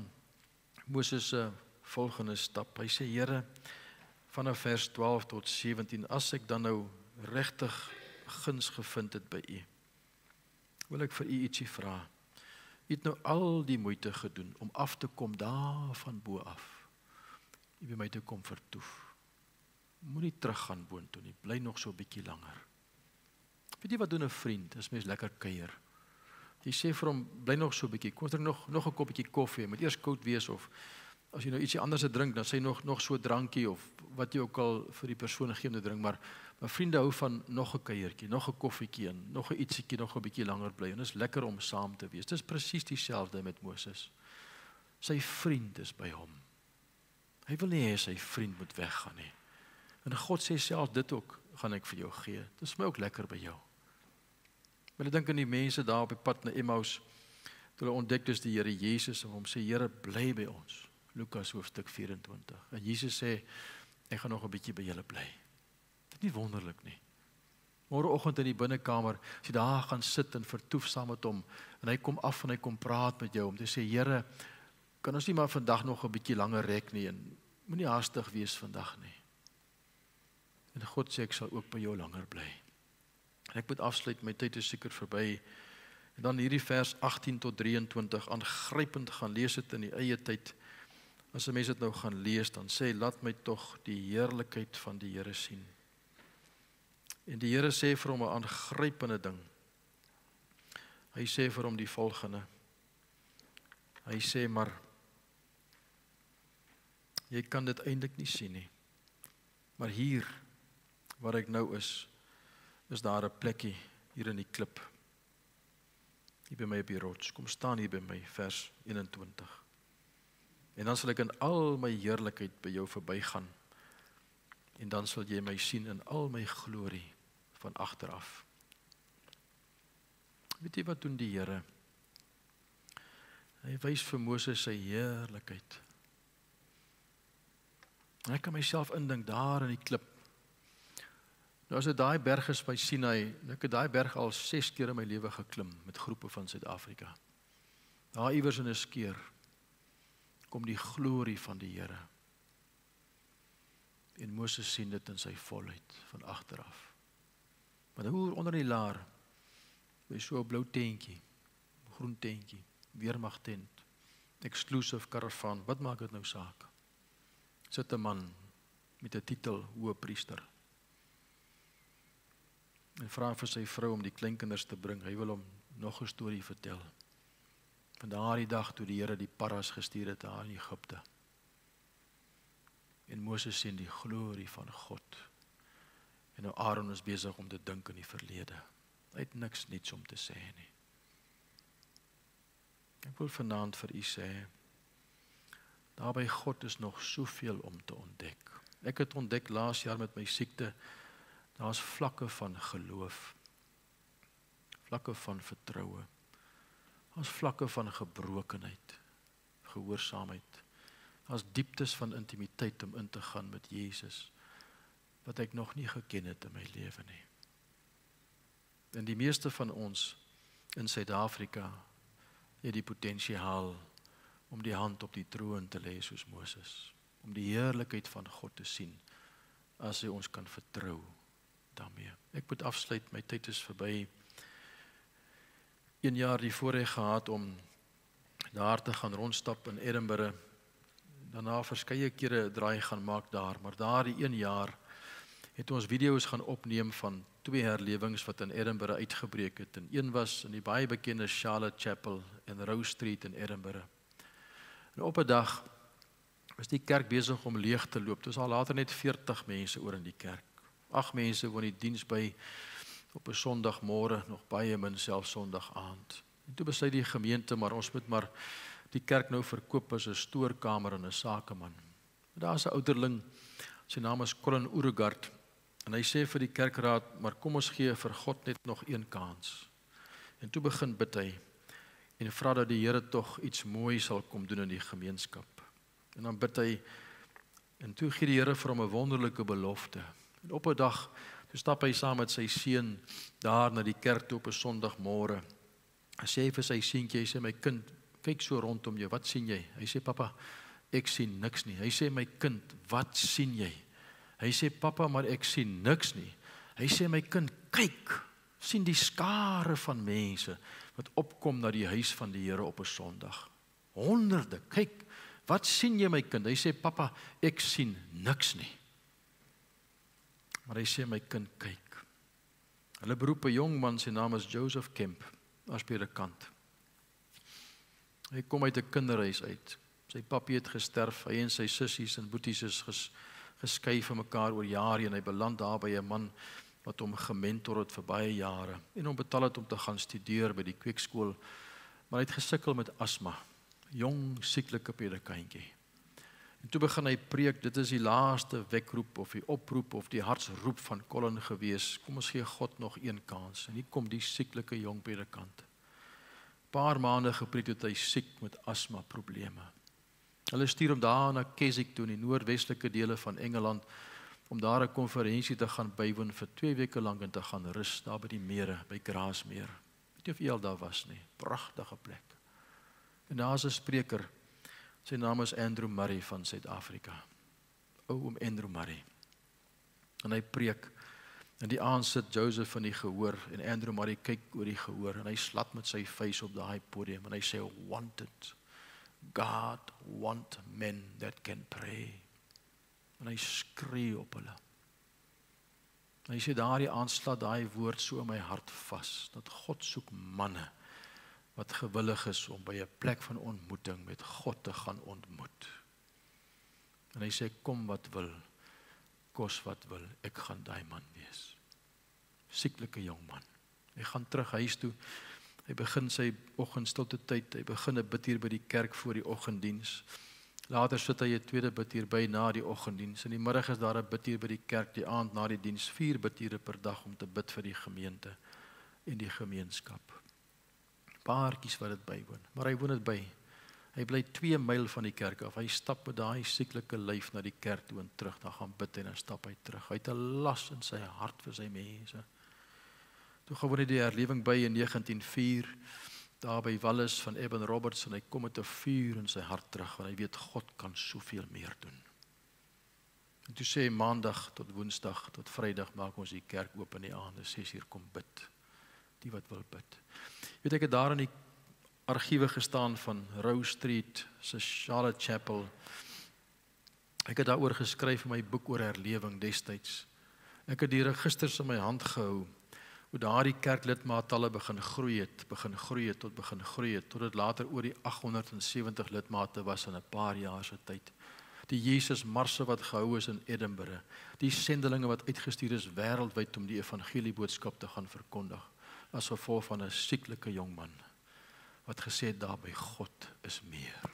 A: Moses se volgende stap? Hy sê, Here, vanaf vers 12 tot 17, as ek dan nou regtig guns gevind het by u, wil ek vir u ietsie vra. U het nou al die moeite gedoen om af te kom daar van bo af. U by my te kom vertoef. Moenie teruggaan boontoe nie, bly nog so 'n bietjie langer. Weet jy wat doen 'n vriend as mens lekker kuier? Jy sê vir hom, bly nog so 'n bietjie, kom drink nog 'n koppie koffie, moet eers koud wees of as jy nou ietsie anders drink, dan sê nog so 'n drankie of wat jy ook al vir die persoon gee om te drink, maar vriende hou van nog 'n kuiertjie, nog 'n koffietjie en nog 'n ietsiekie, nog 'n bietjie langer bly en dit is lekker om saam te wees. Dit is presies dieselfde met Moses. Sy vriend is by hom. Hy wil nie hê sy vriend moet weggaan nie. En God sê self dit ook, gaan ek vir jou gee. Dit is my ook lekker by jou. Maar ek dink aan die mense daar op die pad na Emmaus, toe hulle ontdek dis die Here Jesus en hom sê, Here, bly by ons. Lukas hoofstuk 24. En Jesus sê, ek gaan nog 'n bietjie by julle bly. Nie wonderlik nie. Môreoggend in die binnekamer, as jy daar gaan sit en vertoef saam met hom, en hy kom af en hy kom praat met jou, om te sê, Here, kan ons nie maar vandag nog 'n bietjie langer rek nie, en moenie haastig wees vandag nie. En God sê, ek sal ook by jou langer bly. En ek moet afsluit, my tyd is seker verby, en dan hierdie vers 18 tot 23, aangrypend gaan lees dit in die eie tyd. As 'n mens dit nou gaan lees, dan sê, laat my tog die heerlikheid van die Here sien. En die Here sê vir hom 'n aangrypende ding. Hy sê vir hom die volgende. Hy sê maar, jy kan dit eintlik nie sien nie. Maar hier, waar ek nou is daar 'n plekkie hier in die klip. Hier by my op die rots. Kom staan hier by my, vers 21. En dan sal ek in al my heerlikheid by jou verbygaan. En dan sal jy my sien in al my glorie van agteraf. Weet jy wat doen die Here? Hy wys vir Moses sy heerlikheid. En ek kan myself indink daar in die klip. Nou as dit daai berg is by Sinai, ek het daai berg al 6 keer in my lewe geklim met groepe van Suid-Afrika. Daar iewers in 'n skeur kom die glorie van die Here. En Moses sien dit in sy volheid van agteraf. Maar hoe onder die laar, by so 'n blou tentjie, groen tentjie, weermagtent, exclusive caravan, wat maak dit nou saak? Sit 'n man met 'n titel hoëpriester. En vra vir sy vrou om die kleinkinders te bring. Hy wil hom nog 'n storie vertel. Van daardie dag toe die Here die paras gestuur het daar in Egipte. En Moses sien die glorie van God. En nou Aaron is besig om te dink in die verlede. Hy het niks om te sê nie. Ek wil vanaand vir u sê, daar by God is nog soveel om te ontdek. Ek het ontdek laas jaar met my siekte, daar's vlakke van geloof, vlakke van vertroue, daar's vlakke van gebrokenheid, gehoorsaamheid, daar's dieptes van intimiteit om in te gaan met Jesus, wat ek nog nie geken het in my lewe nie. En die meeste van ons in Suid-Afrika het die potensiaal om die hand op die troon te lê soos Moses, om die heerlikheid van God te sien, as hy ons kan vertrou daarmee. Ek moet afsluit, my tyd is verby. 1 jaar die voorreg gehad om daar te gaan rondstap in Edinburgh, daarna verskeie kere 'n draai gaan maak daar, maar daardie 1 jaar het ons video's gaan opneem van 2 herlewings wat in Edinburgh uitgebreek het. En een was in die baie bekende Charlotte Chapel in Rose Street in Edinburgh. En op 'n dag was die kerk besig om leeg te loop. Dit was al later net 40 mense oor in die kerk. 8 mense woon die diens by op 'n Sondagmôre, nog baie min selfs Sondag aand. En toe besluit die gemeente, maar ons moet maar die kerk nou verkoop as 'n stoorkamer en 'n sakeman. Daar's 'n ouderling, sy naam is Colin Oeregard, en hy sê vir die kerkraad, maar kom ons gee vir God net nog 1 kans. En toe begin bid hy, en vra dat die Here tog iets mooi sal kom doen in die gemeenskap. En dan bid hy, en toe gee die Here vir hom 'n wonderlike belofte. En op 'n dag, toe stap hy saam met sy seun daar na die kerk toe op 'n Sondagmôre. Hy sê vir sy seentjie, hy sê, my kind, kyk so rondom jou, wat sien jy? Hy sê, pappa, ek sien niks nie. Hy sê, my kind, wat sien jy? Hy sê, pappa, maar ek sien niks nie. Hy sê, my kind, kyk, sien die skare van mense wat opkom na die huis van die Here op 'n Sondag. Honderde, kyk, wat sien jy, my kind? Hy sê, pappa, ek sien niks nie. Maar hy sê, my kind, kyk. Hulle beroep 'n jong man, sy naam is Joseph Kemp, as predikant. Hy kom uit 'n kinderhuis uit. Sy pappie het gesterf, hy en sy sissies en boeties is geskei van mekaar oor jare, en hy beland daar by 'n man wat hom gementor het vir baie jare, en hom betaal het om te gaan studeer by die kweekskool, maar hy het gesukkel met asma, jong, sieklike predikantjie. En toe begin hy preek, dit is die laaste wekroep of die oproep of die hartsroep van Colin gewees, kom ons gee God nog 1 kans, en hier kom die sieklike jong predikant. Paar maande gepreek het hy siek met asma probleme. Hulle stuur hom daar na Keswick toe in die noordwestelike dele van Engeland, om daar 'n konferensie te gaan bywoon vir 2 weke lank en te gaan rus daar by die mere, by Grasmeer. Weet jy of jy al daar was nie? Pragtige plek. En daar is 'n spreker, sy naam is Andrew Murray van Suid-Afrika. Oom Andrew Murray. En hy preek, en die aand sit Joseph in die gehoor, en Andrew Murray kyk oor die gehoor, en hy slat met sy vuis op daai podium, en hy sê, wanted, God want men that can pray. En hy skree op hulle. En hy sê, daardie aand slaat daai woord so in my hart vas, dat God soek manne, wat gewillig is om by 'n plek van ontmoeting met God te gaan ontmoet. En hy sê, kom wat wil, kos wat wil, ek gaan daai man wees. Sieklike jong man. Hy gaan terug huis toe, hy begin sy oggendstilte tyd, hy begin 'n bidtuur by die kerk voor die oggenddiens. Later sit hy 'n tweede bidtuur by na die oggenddiens. In die middag is daar 'n bidtuur by die kerk, die aand na die diens, 4 bidture per dag om te bid vir die gemeente en die gemeenskap. Paartjies wat dit bywoon, maar hy woon dit by. Hy bly 2 myl van die kerk af. Hy stap met daai sieklike lyf na die kerk toe en terug. Dan gaan bid en dan stap hy terug. Hy het 'n las in sy hart vir sy mense. Toe gewoon hy die herlewing by in 1904, daar by Wallis van Eben Roberts, en hy kom met 'n vuur in sy hart terug, want hy weet God kan soveel meer doen. En toe sê hy maandag tot woensdag tot Vrydag maak ons die kerk oop in die aande, 6 uur kom bid. Die wat wil bid. Weet ek het daar in die argiewe gestaan van Rose Street se Charlotte Chapel. Ek het daaroor geskryf in my boek oor herlewing destyds. Ek het die registers in my hand gehou, hoe daardie kerklidmaattalle begin groei het, tot dit later oor die 870 lidmate was in 'n paar jaar se tyd. Die Jesus marse wat gehou is in Edinburgh, die sendelinge wat uitgestuur is wêreldwyd om die evangelieboodskap te gaan verkondig, as gevolg van 'n sieklike jong man, wat gesê het daar by God is meer.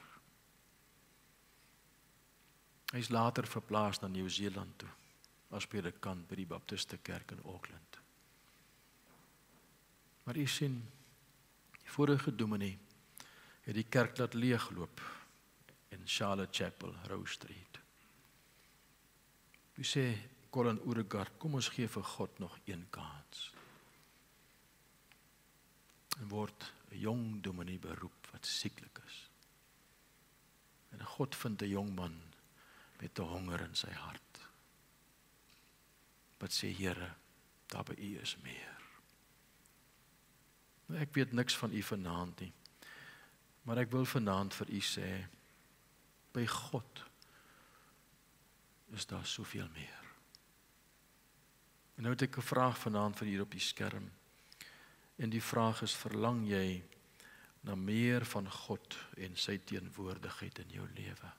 A: Hy is later verplaas na Nieu-Seeland toe, as predikant by die Baptiste Kerk in Auckland. Maar u sien, die vorige dominee het die kerk laat leegloop in Charlotte Chapel, Rose Street. U sê, Colin Odegaard, kom ons gee vir God nog 1 kans. En word 'n jong dominee beroep wat sieklik is. En God vind 'n jong man met 'n honger in sy hart. Wat sê, Here, daar by u is meer. Nou, ek weet niks van u vanaand nie, maar ek wil vanaand vir u sê, by God is daar soveel meer. En nou het ek 'n vraag vanaand vir hier op die skerm. En die vraag is, verlang jy na meer van God en sy teenwoordigheid in jou lewe?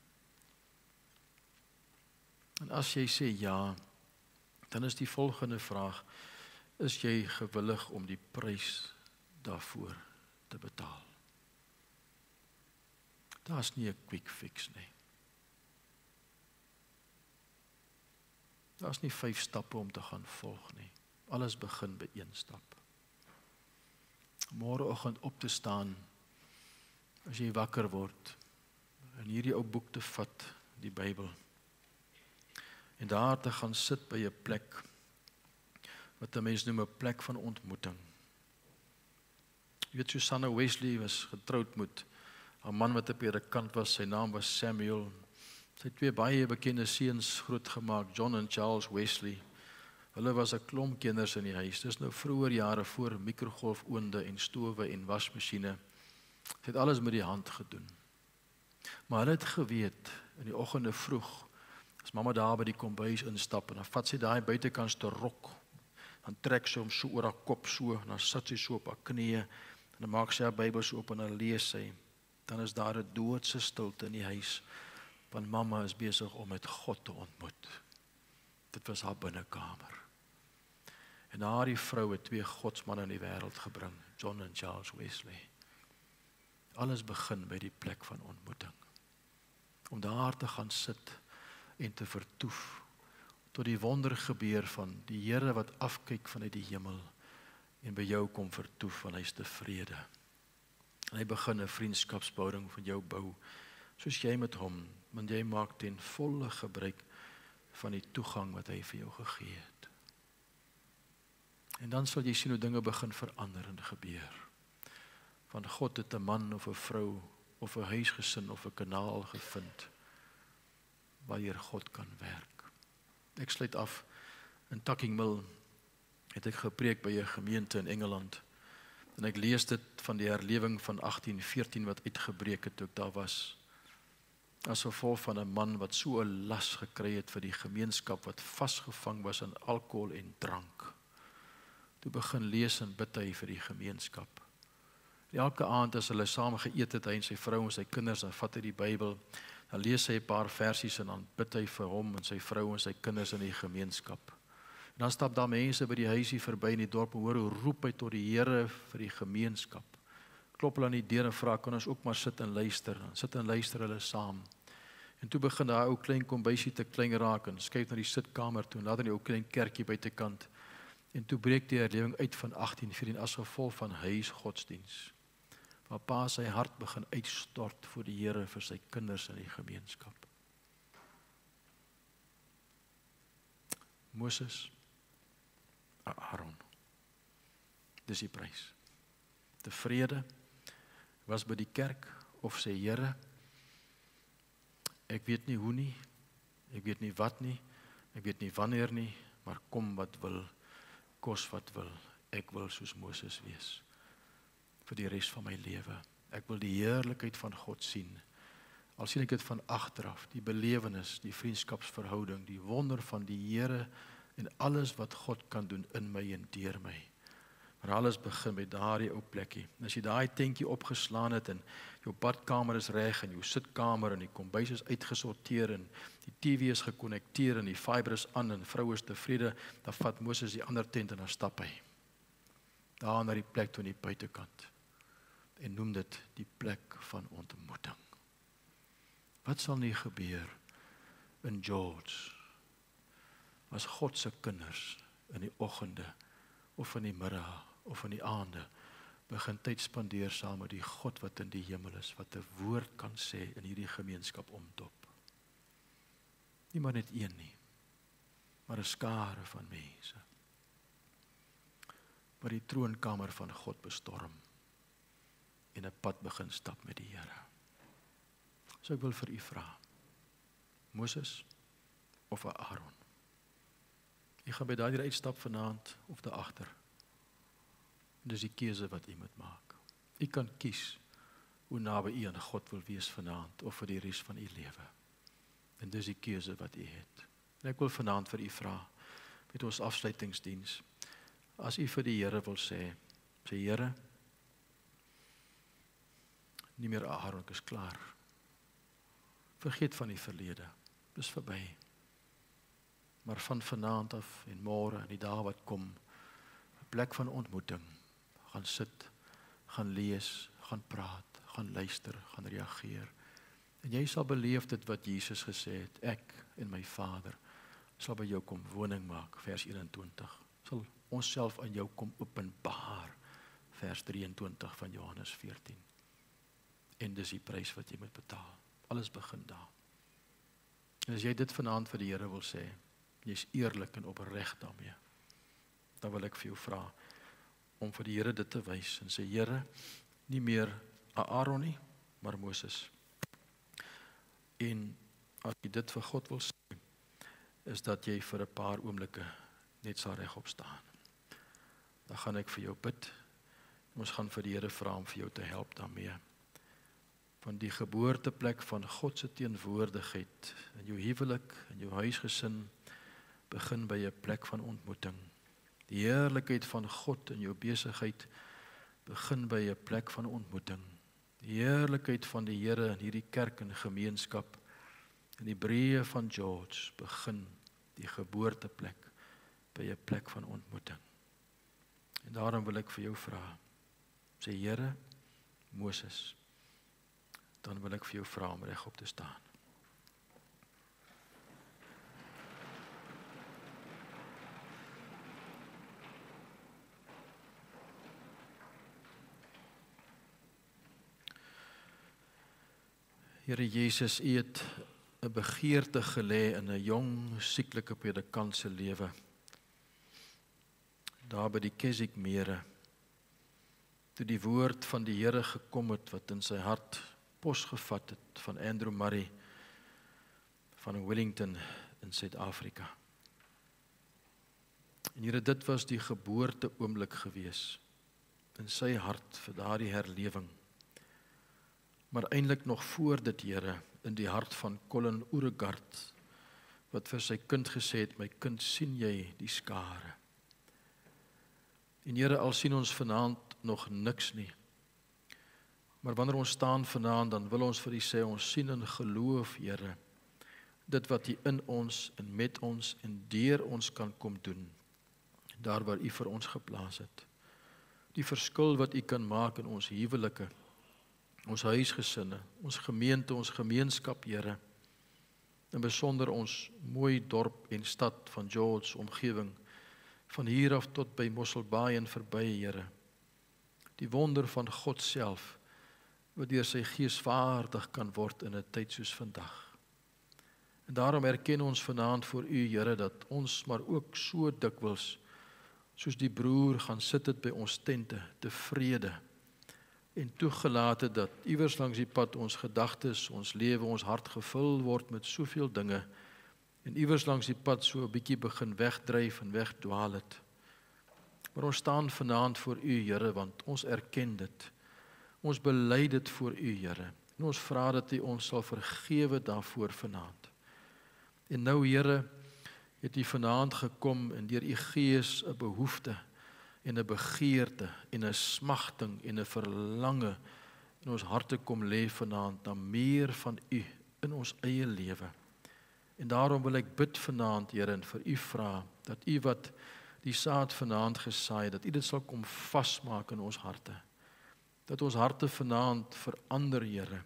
A: En as jy sê ja, dan is die volgende vraag, is jy gewillig om die prys daarvoor te betaal? Daar's nie 'n quick fix nie. Daar's nie 5 stappe om te gaan volg nie. Alles begin by 1 stap. Môreoggend op te staan, as jy wakker word, en hierdie ou boek te vat, die Bybel, en daar te gaan sit by 'n plek, wat 'n mens noem 'n plek van ontmoeting. Jy weet, Susanna Wesley was getroud met 'n man wat 'n predikant was, sy naam was Samuel. Sy het 2 baie bekende seuns grootgemaak, John en Charles Wesley. Hulle was 'n klomp kinders in die huis. Dis nou vroeër jare voor mikrogolfoonde en stowe en wasmasjiene. Sy het alles met die hand gedoen. Maar hulle het geweet, in die oggende vroeg, as mamma daar by die kombuis instap, en dan vat sy daai buitekantste rok, dan trek sy hom so oor haar kop so, en dan sit sy so op haar knieë, en dan maak sy haar Bybel so oop en dan lees sy. Dan is daar 'n doodse stilte in die huis, want mamma is besig om met God te ontmoet. Dit was haar binnekamer. En daardie vrou het 2 godsmanne in die wêreld gebring, John en Charles Wesley. Alles begin by die plek van ontmoeting. Om daar te gaan sit en te vertoef, tot die wonder gebeur van die Here wat afkyk vanuit die hemel en by jou kom vertoef, want hy is tevrede. En hy begin 'n vriendskapsverhouding van jou bou, soos jy met hom, want jy maak ten volle gebruik van die toegang wat hy vir jou gegee het. En dan sal jy sien hoe dinge begin verander en gebeur. Van God het 'n man of 'n vrou of 'n huisgesin of 'n kanaal gevind waar God kan werk. Ek sluit af. In Tucking Mill het ek gepreek by 'n gemeente in Engeland. En ek lees dit van die herlewing van 1814 wat uitgebreek het toe ek daar was. As gevolg van 'n man wat so 'n las gekry het vir die gemeenskap wat vasgevang was in alkohol en drank. Toe begin lees en bid hy vir die gemeenskap. Elke aand as hulle saam geëet het, hy en sy vrou en sy kinders, dan vat hy die Bybel, dan lees hy 'n paar versies en dan bid hy vir hom en sy vrou en sy kinders in die gemeenskap. En dan stap daar mense by die huisie verby in die dorp en hoor hoe roep hy tot die Here vir die gemeenskap. Klop hulle aan die deur en vra, kan ons ook maar sit en luister? Dan sit en luister hulle saam. En toe begin daai ou klein kombuisie te klein raak en skuif na die sitkamer toe en later die ou klein kerkie buitekant. En toe breek die herlewing uit van 1814 as gevolg van huisgodsdiens. Waar pa sy hart begin uitstort voor die Here vir sy kinders in die gemeenskap. Moses, Aaron. Dis die prys. Tevrede was by die kerk of sê Here, ek weet nie hoe nie, ek weet nie wat nie, ek weet nie wanneer nie, maar kom wat wil, kos wat wil, ek wil soos Moses wees vir die res van my lewe. Ek wil die heerlikheid van God sien. Al sien ek dit van agteraf, die belewenis, die vriendskapsverhouding, die wonder van die Here en alles wat God kan doen in my en deur my. Maar alles begin by daardie ou plekkie. En as jy daai tentjie opgeslaan het en jou badkamer is reg en jou sitkamer en die kombuis is uitgesorteer en die TV is gekonnekteer en die fiber is aan en vrou is tevrede, dan vat Moses die ander tent en dan stap hy. Daar na die plek toe in die buitekant. En noem dit die plek van ontmoeting. Wat sal nie gebeur in George as God se kinders in die oggende of in die middag of in die aande begin tyd spandeer saam met die God wat in die hemel is, wat 'n woord kan sê in hierdie gemeenskap omdop. Nie maar net een nie, maar 'n skare van mense wat die troonkamer van God bestorm en 'n pad begin stap met die Here. So ek wil vir u vra, Moses of Aaron? Jy gaan by daardie uitstap vanaand of daar agter. Dis die keuse wat u moet maak. U kan kies hoe naby u aan God wil wees vanaand of vir die res van u lewe. En dis die keuse wat u het. En ek wil vanaand vir u vra met ons afsluitingsdiens, as u vir die Here wil sê Here, nie meer Aaron, ek is klaar. Vergeet van die verlede. Dis verby. Maar van vanaand af en môre en die dae wat kom, 'n plek van ontmoeting. Gaan sit, gaan lees, gaan praat, gaan luister, gaan reageer. En jy sal beleef dit wat Jesus gesê het, ek en my Vader sal by jou kom woning maak, vers 21. Sal onsself aan jou kom openbaar, vers 23 van Johannes 14. En dis die prys wat jy moet betaal. Alles begin daar. En as jy dit vanaand vir die Here wil sê, jy's eerlik en opreg daarmee, dan wil ek vir jou vra om vir die Here dit te wys en sê, Here, nie meer Aaron nie, maar Moses. En as jy dit vir God wil sê, is dat jy vir 'n paar oomblikke net sal regop staan. Dan gaan ek vir jou bid. Ons gaan vir die Here vra om vir jou te help daarmee. Van die geboorteplek van God se teenwoordigheid in jou huwelik, in jou huisgesin, begin by 'n plek van ontmoeting. Die heerlikheid van God in jou besigheid begin by 'n plek van ontmoeting. Die heerlikheid van die Here in hierdie kerk en gemeenskap in die breë van George begin die geboorteplek by 'n plek van ontmoeting. En daarom wil ek vir jou vra, sê Here, Moses, dan wil ek vir jou vra om regop te staan. Here Jesus, U het 'n begeerte gelê in 'n jong sieklike predikant se lewe. Daar by die Kesikmere, toe die woord van die Here gekom het wat in sy hart pos gevat het van Andrew Murray van Wellington in Suid-Afrika. En Here, dit was die geboorte oomblik gewees in sy hart vir daardie herlewing. Maar eintlik nog voor dit, Here, in die hart van Colin Oregard, wat vir sy kind gesê het, my kind, sien jy die skare? En Here, al sien ons vanaand nog niks nie. Maar wanneer ons staan vanaand, dan wil ons vir U sê, ons sien in geloof, Here, dit wat U in ons en met ons en deur ons kan kom doen, daar waar U vir ons geplaas het. Die verskil wat U kan maak in ons huwelike, ons huisgesinne, ons gemeente, ons gemeenskap, Here, in besonder ons mooi dorp en stad van George omgewing, van hier af tot by Mosselbaai en verby, Here. Die wonder van God self, wat deur sy Gees vaardig kan word in 'n tyd soos vandag. En daarom erken ons vanaand voor U, Here, dat ons maar ook so dikwels, soos die broer gaan sit het by ons tente, tevrede en toegelaat het dat iewers langs die pad ons gedagtes, ons lewe, ons hart gevul word met soveel dinge en iewers langs die pad so 'n bietjie begin wegdryf en wegdwaal het. Maar ons staan vanaand voor U, Here, want ons erken dit. Ons bely dit voor U, Here. En ons vra dat U ons sal vergewe daarvoor vanaand. En nou, Here, het U vanaand gekom en deur U Gees 'n behoefte en 'n begeerte en 'n smagting en 'n verlange in ons harte kom lê vanaand na meer van U in ons eie lewe. En daarom wil ek bid vanaand, Here, en vir U vra dat U wat die saad vanaand gesaai, dat U dit sal kom vasmaak in ons harte. Dat ons harte vanaand verander, Here,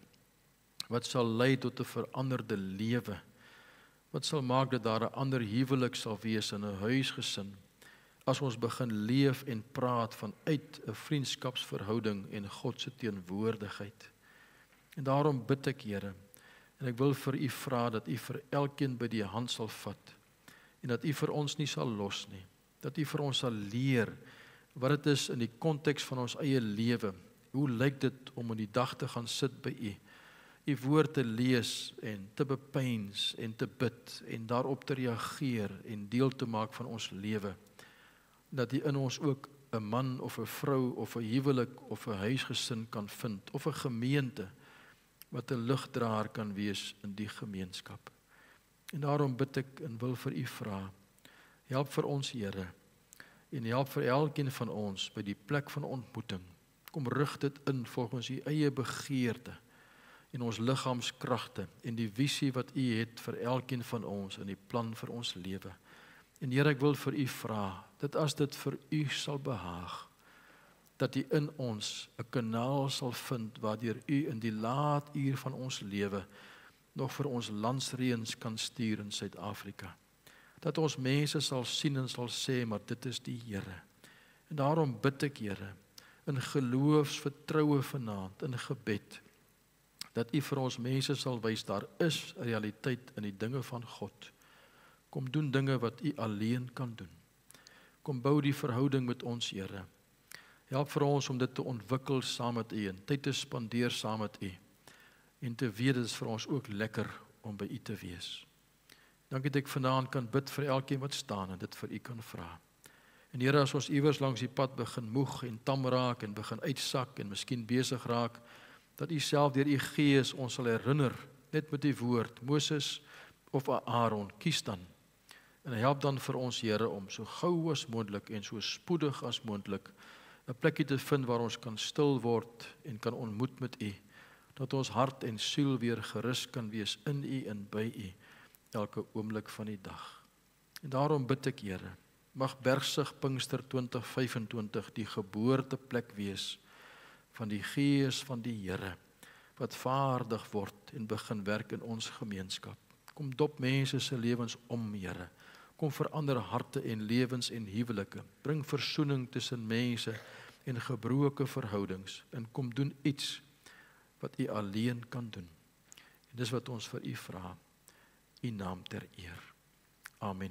A: wat sal lei tot 'n veranderde lewe. Wat sal maak dat daar 'n ander huwelik sal wees in 'n huisgesin, as ons begin leef en praat vanuit 'n vriendskapsverhouding en God se teenwoordigheid. En daarom bid ek, Here, en ek wil vir U vra dat U vir elkeen by die hand sal vat, en dat U vir ons nie sal los nie, dat U vir ons sal leer wat dit is in die konteks van ons eie lewe. Hoe lyk dit om in die dag te gaan sit by U, U woord te lees en te bepeins en te bid en daarop te reageer en deel te maak van ons lewe. Dat U in ons ook 'n man of 'n vrou of 'n huwelik of 'n huisgesin kan vind of 'n gemeente wat 'n ligdraer kan wees in die gemeenskap. En daarom bid ek en wil vir U vra, help vir ons, Here, en help vir elkeen van ons by die plek van ontmoeting. Kom rig dit in volgens U eie begeerte en ons liggaamskragte en die visie wat U het vir elkeen van ons en die plan vir ons lewe. En Here, ek wil vir U vra, dat as dit vir U sal behaag, dat U in ons 'n kanaal sal vind waardeur U in die laat uur van ons lewe nog vir ons landsreëns kan stuur in Suid-Afrika. Dat ons mense sal sien en sal sê, maar dit is die Here. En daarom bid ek, Here, in geloofsvertroue vanaand, in gebed, dat U vir ons mense sal wys, daar is 'n realiteit in die dinge van God. Kom doen dinge wat U alleen kan doen. Kom bou die verhouding met ons, Here. Help vir ons om dit te ontwikkel saam met U en tyd te spandeer saam met U. En te weet dit is vir ons ook lekker om by U te wees. Dankie dat ek vanaand kan bid vir elkeen wat staan en dit vir U kan vra. En Here, as ons iewers langs die pad begin moeg en tam raak en begin uitsak en miskien besig raak, dat U self deur U Gees ons sal herinner, net met die woord, Moses of Aaron, kies dan. En help dan vir ons, Here, om so gou as moontlik en so spoedig as moontlik 'n plekkie te vind waar ons kan stil word en kan ontmoet met U, dat ons hart en siel weer gerus kan wees in U en by U, elke oomblik van die dag. En daarom bid ek, Here, mag Bergsig Pinkster 2025 die geboorteplek wees van die Gees van die Here, wat vaardig word en begin werk in ons gemeenskap. Kom dop mense se lewens om, Here. Kom verander harte en lewens en huwelike. Bring versoening tussen mense en gebroke verhoudings. En kom doen iets wat U alleen kan doen. En dis wat ons vir U vra. U naam ter eer. Amen.